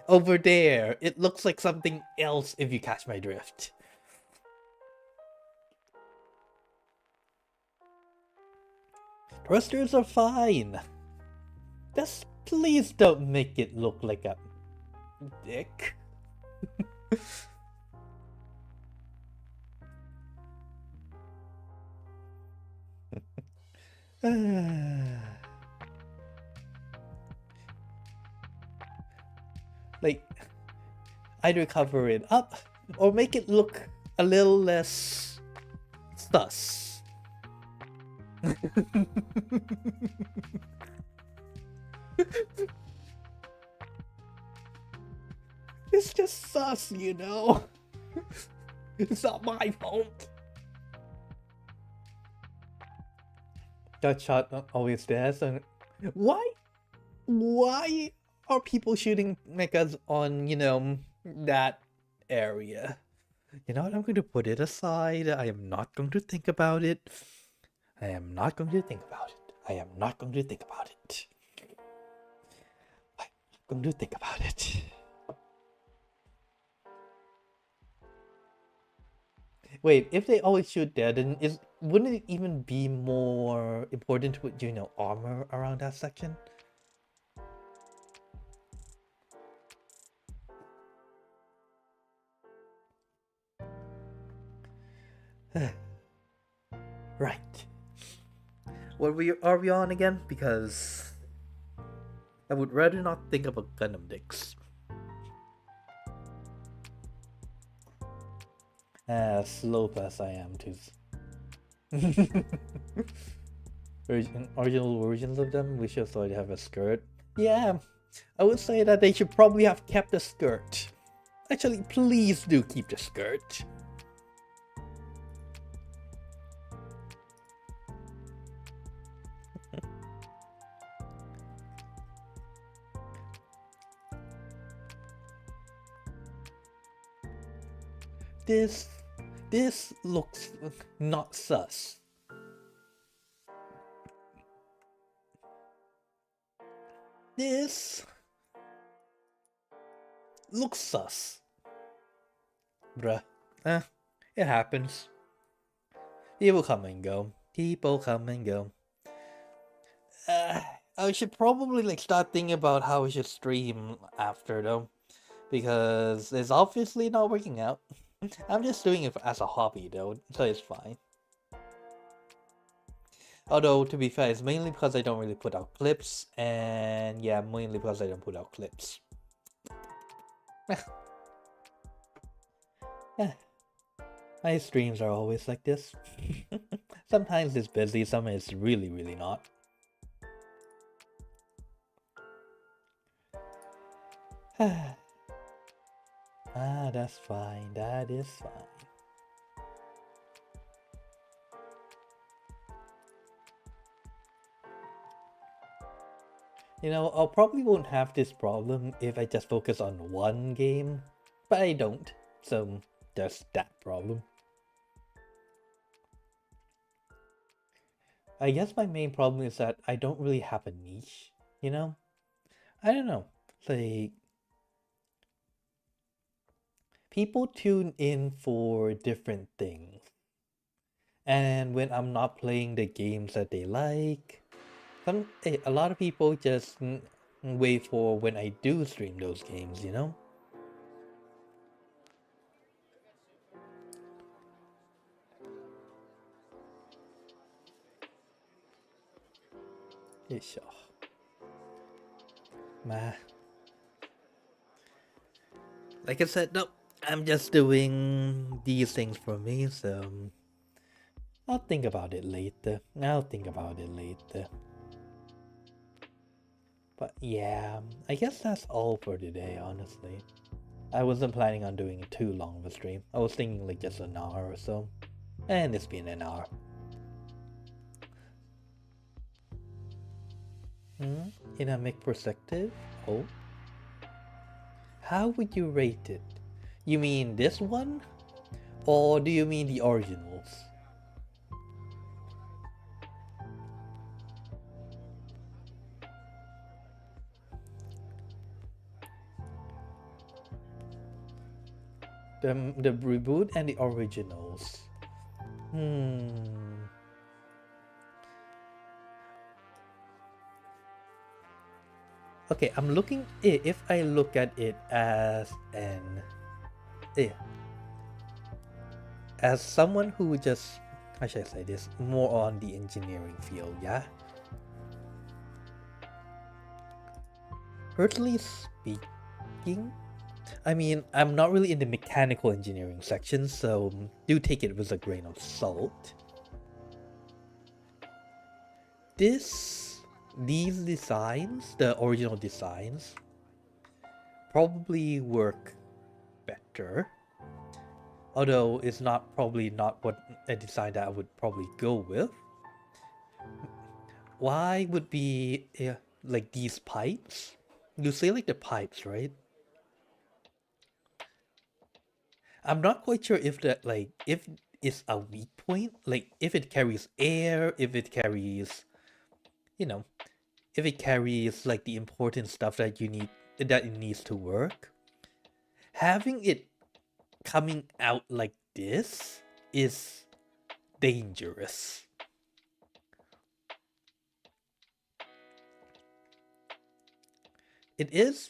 over there. It looks like something else if you catch my drift. Thrusters are fine. Just please don't make it look like a dick. Like, either cover it up or make it look a little less sus. It's just sus, you know? It's not my fault. That shot always does. And why are people shooting mechas on, that area? You know what? I'm going to put it aside. I am not going to think about it. I am not going to think about it. I am not going to think about it. I'm going to think about it. Wait, if they always shoot dead, then wouldn't it even be more important to put, armor around that section? Right. What are we on again? Because I would rather not think about Gundam dicks. As slow as I am too. Original versions of them, we should thought they have a skirt. Yeah, I would say that they should probably have kept the skirt. Actually, please do keep the skirt. This looks not sus. This looks sus. Bruh. It happens. People come and go. People come and go. I should probably start thinking about how I should stream after though. Because it's obviously not working out. I'm just doing it as a hobby though, so it's fine. Although, to be fair, it's mainly because I don't really put out clips, and yeah, mainly because I don't put out clips. My streams are always like this. Sometimes it's busy, sometimes it's really, really not. That's fine. That is fine. I probably won't have this problem if I just focus on one game, but I don't, so there's that problem. I guess my main problem is that I don't really have a niche, I don't know, people tune in for different things. And when I'm not playing the games that they like, a lot of people just wait for when I do stream those games, Like I said, no, I'm just doing these things for me, so I'll think about it later. But yeah, I guess that's all for today, honestly. I wasn't planning on doing too long of a stream. I was thinking just an hour or so. And it's been an hour. In a mech perspective? Oh. How would you rate it? You mean this one? Or do you mean the originals? The reboot and the originals. Okay, I'm looking. If I look at it as as someone who just, how should I say this, more on the engineering field, yeah? Personally speaking, I mean, I'm not really in the mechanical engineering section, so do take it with a grain of salt. These designs, the original designs, probably work better, although it's probably not what a design that I would probably go with. Why would be like these pipes? You say like the pipes, right? I'm not quite sure if that like if it's a weak point, like if it carries air, if it carries, you know, if it carries like the important stuff that it needs to work. Having it coming out like this is dangerous. It is,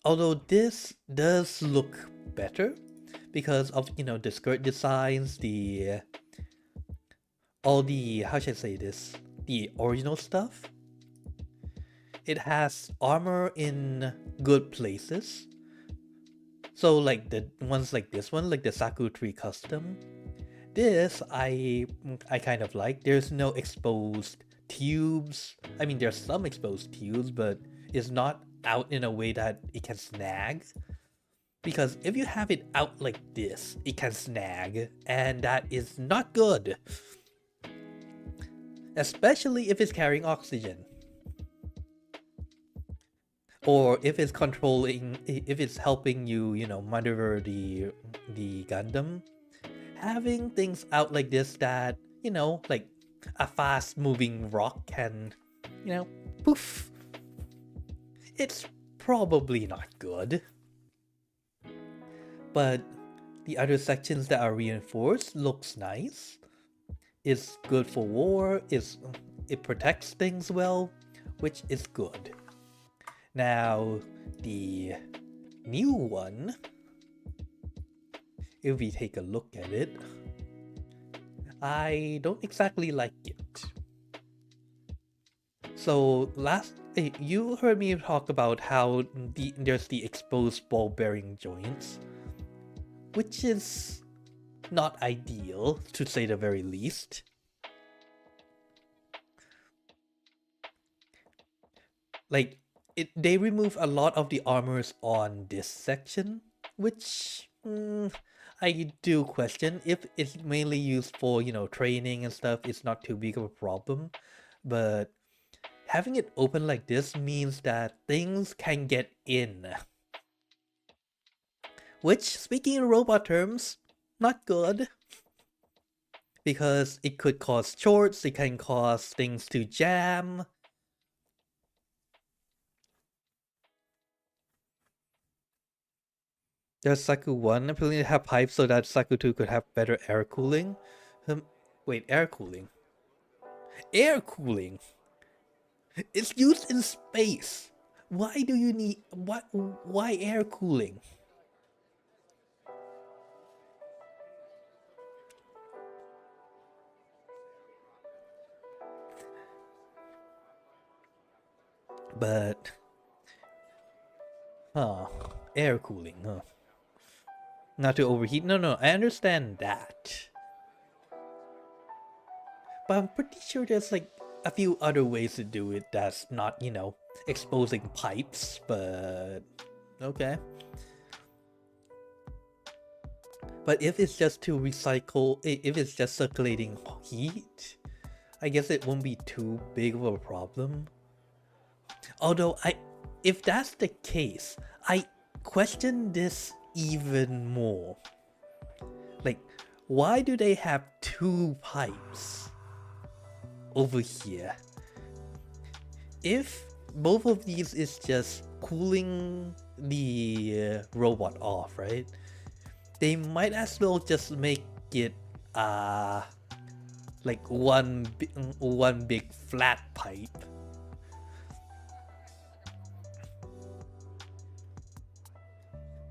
although this does look better because of the skirt designs, all the how should I say this, the original stuff. It has armor in good places. So like the ones like this one, like the Saku Tree Custom, this I kind of like. There's no exposed tubes. I mean, there's some exposed tubes, but it's not out in a way that it can snag. Because if you have it out like this, it can snag, and that is not good. Especially if it's carrying oxygen. Or if it's helping you, maneuver the Gundam. Having things out like this that, like a fast moving rock can, poof. It's probably not good. But the other sections that are reinforced looks nice. It's good for war, it protects things well, which is good. Now, the new one, if we take a look at it, I don't exactly like it. So you heard me talk about how there's the exposed ball bearing joints, which is not ideal, to say the very least. Like, they remove a lot of the armors on this section, which I do question. If it's mainly used for, training and stuff, it's not too big of a problem. But having it open like this means that things can get in. Which, speaking in robot terms, not good. Because it could cause shorts, it can cause things to jam. There's Saku 1 apparently have pipes so that Saku 2 could have better air cooling. Wait, air cooling? Air cooling? It's used in space. Why do you need... Why air cooling? But... air cooling, huh? Not to overheat? No, I understand that. But I'm pretty sure there's like a few other ways to do it that's not, exposing pipes, but okay. But if it's just to recycle, if it's just circulating heat, I guess it won't be too big of a problem. Although if that's the case, I question this even more. Like, why do they have two pipes over here? If both of these is just cooling the robot off, right? They might as well just make it like one big flat pipe.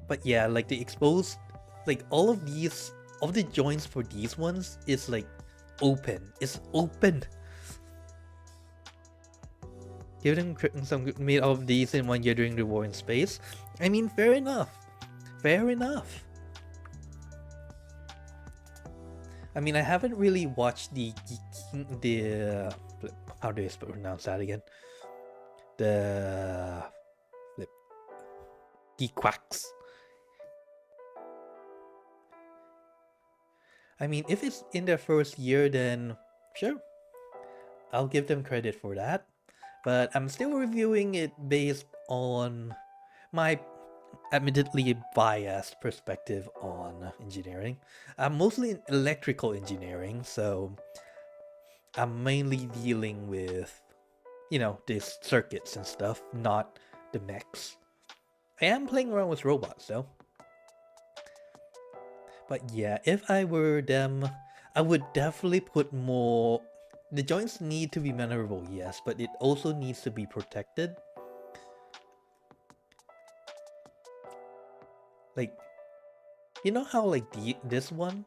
But yeah, like the exposed, like all of the joints for these ones is like open. It's open. Give them some made of these in 1 year during the war in space. I mean, fair enough. Fair enough. I mean, I haven't really watched the how do you pronounce that again? The Geek Quacks. I mean, if it's in their first year, then sure, I'll give them credit for that. But I'm still reviewing it based on my admittedly biased perspective on engineering. I'm mostly in electrical engineering, so I'm mainly dealing with, these circuits and stuff, not the mechs. I am playing around with robots though. But yeah, if I were them, I would definitely put more. The joints need to be maneuverable, yes, but it also needs to be protected. Like, you know how like this one?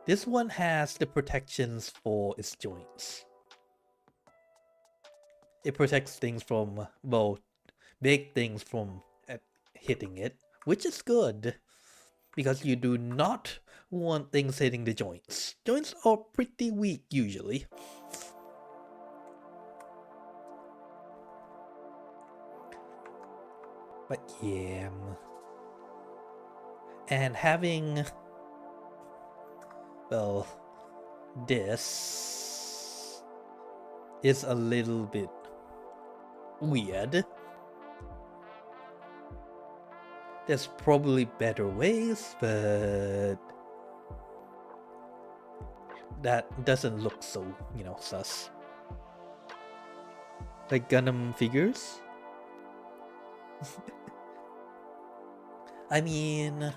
This one has the protections for its joints. It protects things from, well, big things from hitting it, which is good. Because you do not want things hitting the joints. Joints are pretty weak usually. But yeah. And having, well, this is a little bit weird. There's probably better ways, but that doesn't look so, sus. Like Gundam figures? I mean,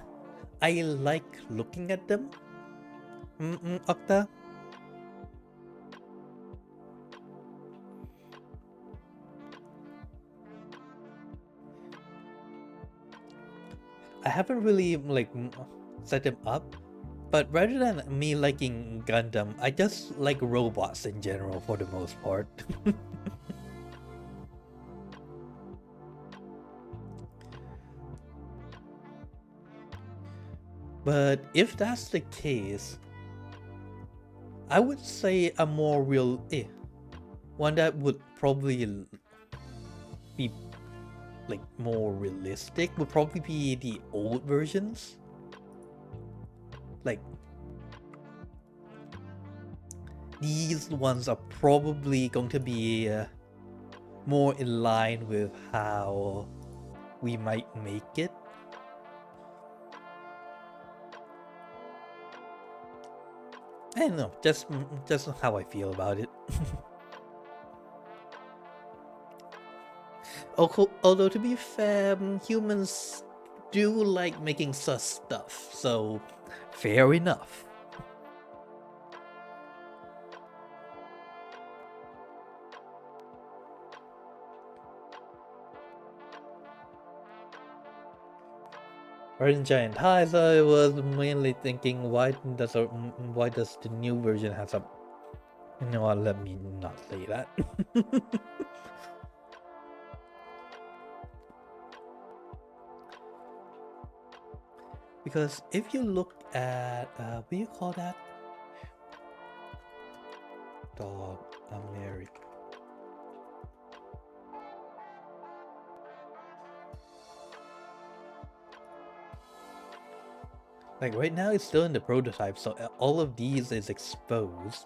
I like looking at them. Octa? I haven't really like set them up, but rather than me liking Gundam, I just like robots in general for the most part. But if that's the case, I would say a more real one that would probably be like more realistic would probably be the old versions. Like these ones are probably going to be more in line with how we might make it. I don't know, just how I feel about it. Although to be fair, humans do like making sus stuff, so fair enough. In Giant Highs, I was mainly thinking, why does the new version have some? You know what? Let me not say that. Because if you look at what do you call that? Dog America. Like right now it's still in the prototype, so all of these is exposed.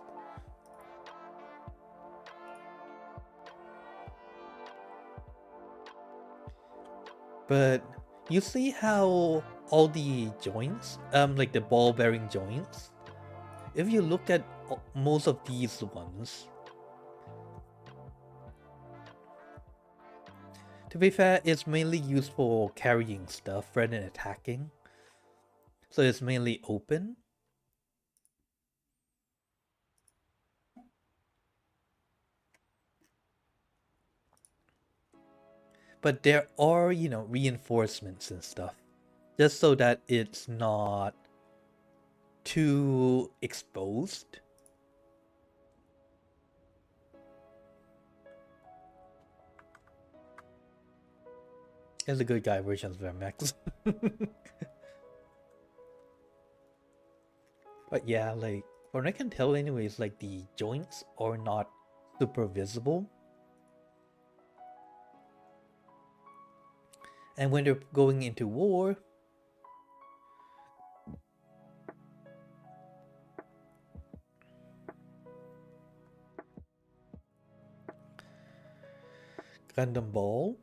But you see how all the joints, like the ball bearing joints, if you look at most of these ones, to be fair, it's mainly used for carrying stuff rather than attacking. So it's mainly open. But there are, reinforcements and stuff. Just so that it's not too exposed. It's a good guy version of Vermex. But yeah, like, what I can tell anyways, like, the joints are not super visible. And when they're going into war, Gundam Ball.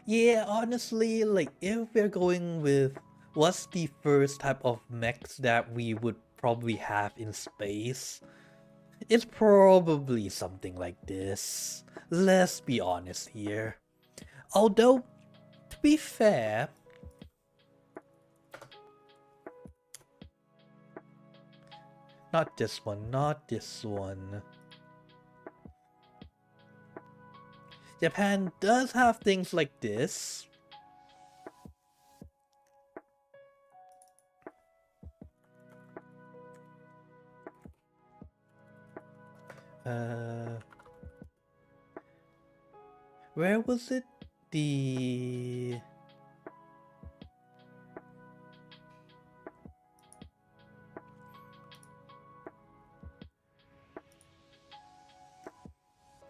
Yeah, honestly, like if we're going with what's the first type of mechs that we would probably have in space, it's probably something like this. Let's be honest here. Although, to be fair, not this one, not this one. Japan does have things like this. Where was it? The...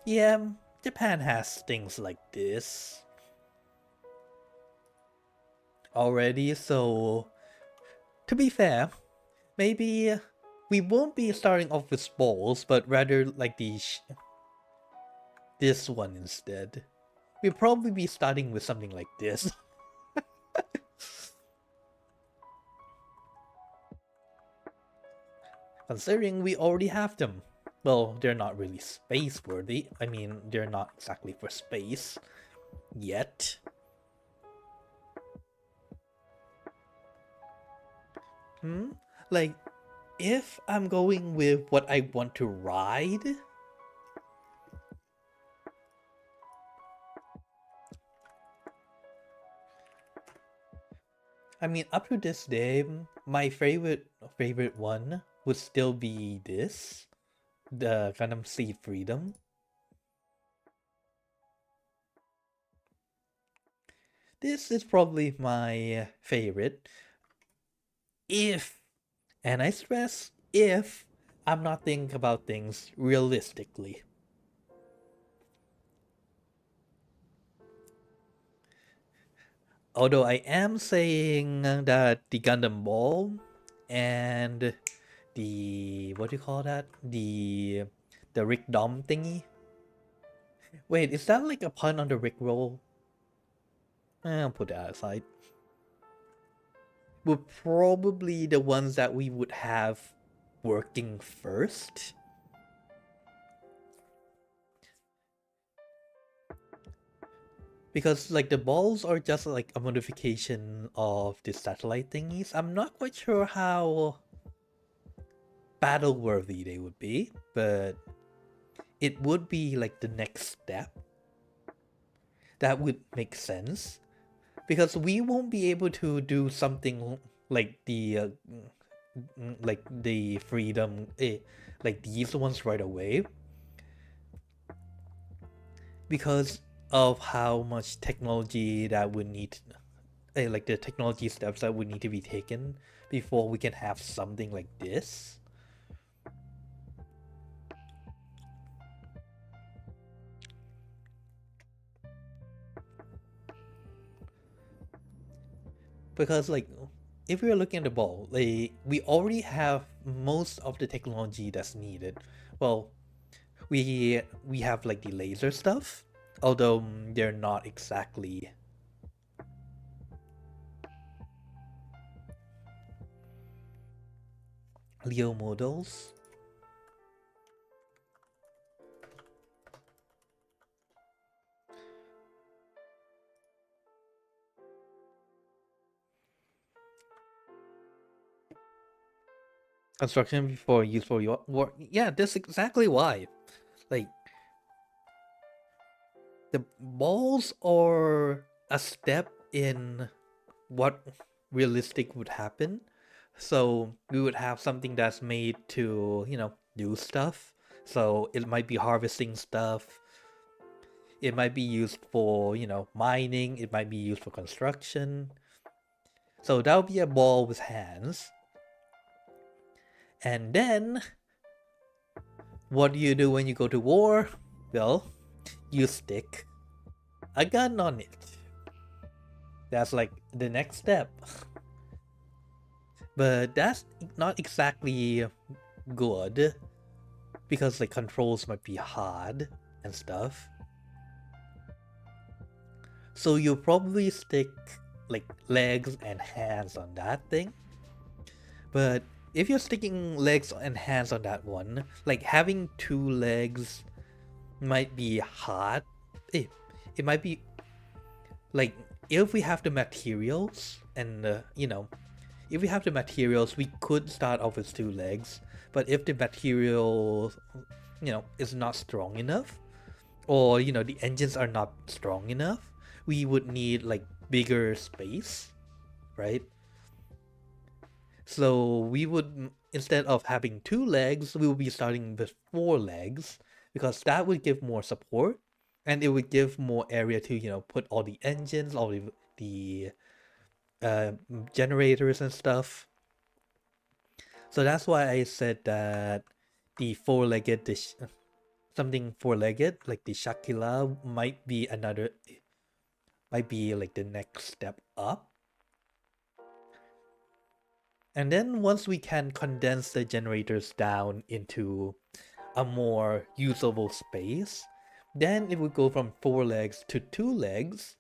Yeah, Japan has things like this already, so to be fair, maybe we won't be starting off with balls, but rather like this one instead. We'll probably be starting with something like this. Considering we already have them. Well, they're not really space worthy. I mean, they're not exactly for space yet. Like, if I'm going with what I want to ride, I mean, up to this day, my favorite one would still be this, the Gundam Sea Freedom. This is probably my favorite. If, and I stress, if I'm not thinking about things realistically. Although I am saying that the Gundam Ball and the, what do you call that? The Rick Dom thingy? Wait, is that like a pun on the Rick roll? I'll put that aside. Would probably the ones that we would have working first. Because like the balls are just like a modification of the satellite thingies. I'm not quite sure how battle worthy they would be, but it would be like the next step. That would make sense. Because we won't be able to do something like the freedom, like these ones right away. Because of how much technology that would need, like the technology steps that would need to be taken before we can have something like this. Because like, if we're looking at the ball, like, we already have most of the technology that's needed. Well, we have like the laser stuff, although they're not exactly Leo models. Construction before use for your work. Yeah, that's exactly why. Like, the balls are a step in what realistic would happen. So we would have something that's made to, you know, do stuff. So it might be harvesting stuff. It might be used for, you know, mining. It might be used for construction. So that would be a ball with hands. And then, what do you do when you go to war? Well, you stick a gun on it. That's like the next step. But that's not exactly good because the controls might be hard and stuff. So you'll probably stick like legs and hands on that thing. But if you're sticking legs and hands on that one, like having 2 legs might be hard. It might be like if we have the materials and if we have the materials, we could start off with 2 legs. But if the material is not strong enough, or the engines are not strong enough, we would need like bigger space, right? So we would, instead of having 2 legs, we will be starting with 4 legs, because that would give more support and it would give more area to put all the engines, all the generators and stuff. So that's why I said that the 4-legged something 4-legged like the Shakila might be like the next step up. And then once we can condense the generators down into a more usable space, then it would go from 4 legs to 2 legs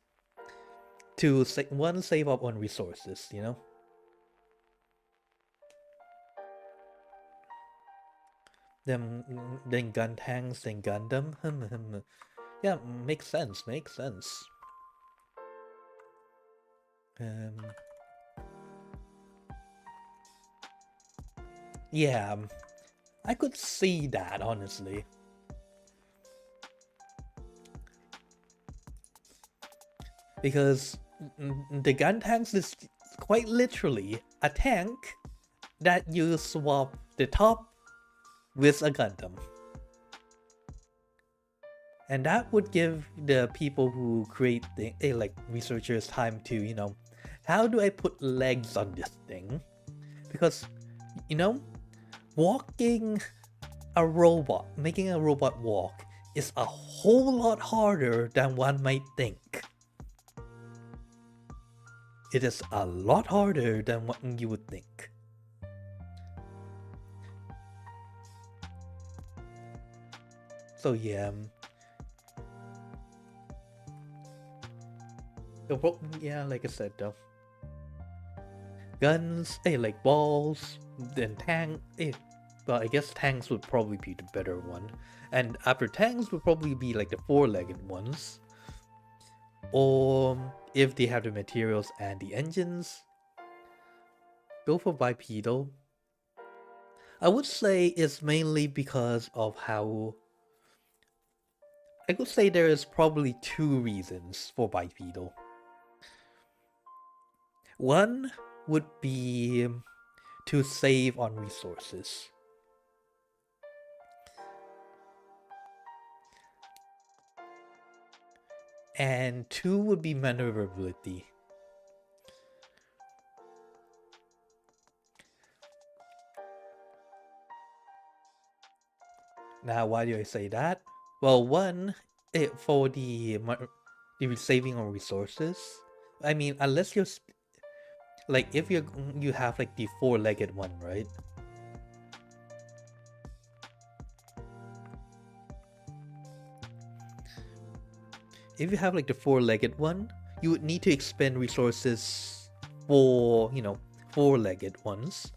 to save up on resources, Then gun tanks, then Gundam. Yeah, makes sense. Yeah, I could see that, honestly. Because the gun tanks is quite literally a tank that you swap the top with a Gundam. And that would give the people who create like researchers time to, how do I put legs on this thing? Because, walking a robot, making a robot walk is a whole lot harder than one might think. It is a lot harder than what you would think. So yeah. Yeah, like I said though. Guns, like balls, then tank, well, I guess tanks would probably be the better one. And after tanks would probably be like the 4-legged ones. Or if they have the materials and the engines, go for bipedal. I would say it's mainly because of how... I could say there is probably 2 reasons for bipedal. One would be to save on resources. And 2 would be maneuverability. Now, why do I say that? Well, one, for the saving on resources. I mean, unless you're like, if you have like the 4-legged one, right? If you have like the 4-legged one, you would need to expend resources for 4-legged ones.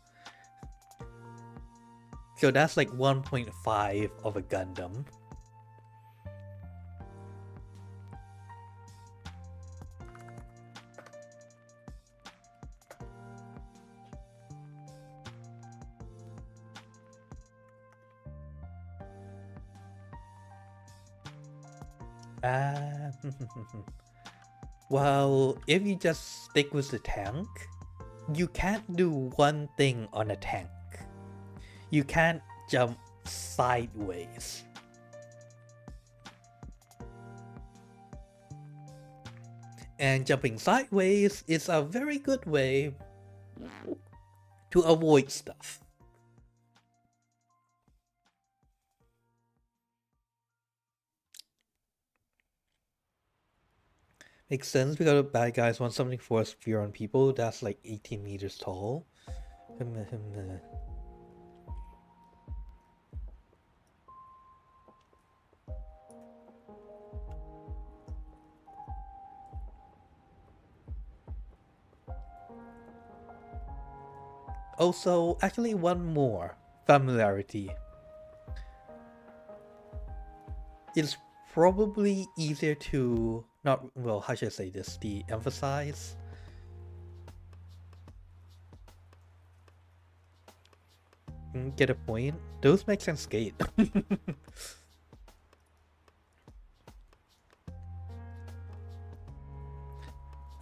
So that's like 1.5 of a Gundam. Well, if you just stick with the tank, you can't do one thing on a tank. You can't jump sideways. And jumping sideways is a very good way to avoid stuff. Makes sense because the bad guys want something for a sphere on people that's like 18 meters tall. Also, actually one more familiarity. It's probably easier to not, well, how should I say this, de-emphasize. Get a point? Those make sense skate.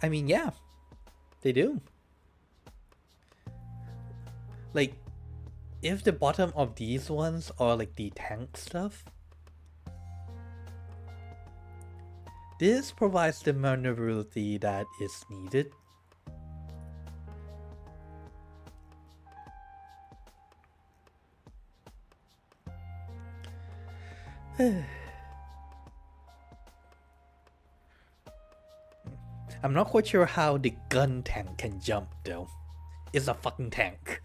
I mean, yeah, they do. Like, if the bottom of these ones are like the tank stuff, this provides the maneuverability that is needed. I'm not quite sure how the gun tank can jump though. It's a fucking tank.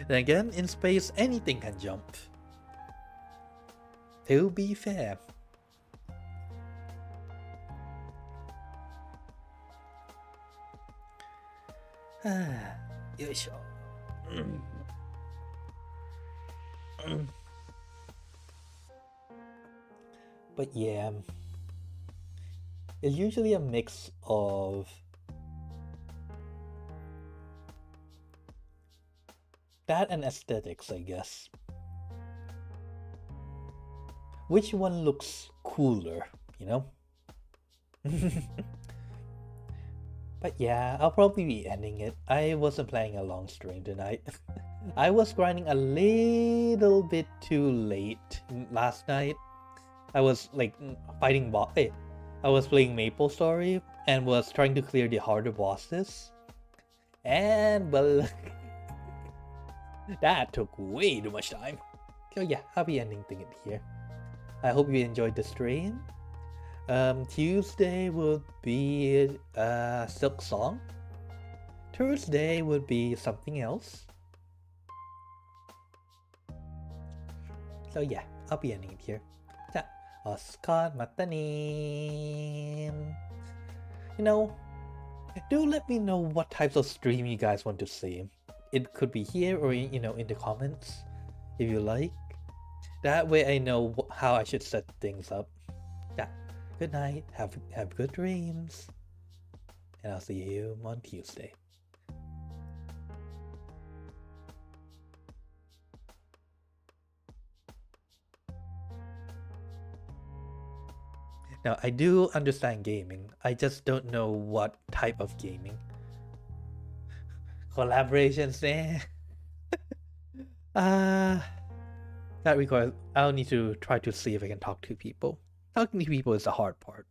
Then again, in space anything can jump. To be fair. But yeah, it's usually a mix of that and aesthetics, I guess. Which one looks cooler, you know? But yeah, I'll probably be ending it. I wasn't planning a long stream tonight. I was grinding a little bit too late last night. I was like fighting boss. I was playing Maple Story and was trying to clear the harder bosses. And well, that took way too much time. So yeah, I'll be ending it here. I hope you enjoyed the stream. Tuesday would be a Silk Song. Thursday would be something else. So yeah, I'll be ending it here. 자, Oscar Matanim. You know, do let me know what types of stream you guys want to see. It could be here or, you know, in the comments if you like. That way I know how I should set things up. Yeah. Good night. Have good dreams. And I'll see you on Tuesday. Now, I do understand gaming. I just don't know what type of gaming. Collaborations, eh? That requires... I'll need to try to see if I can talk to people. Talking to people is the hard part.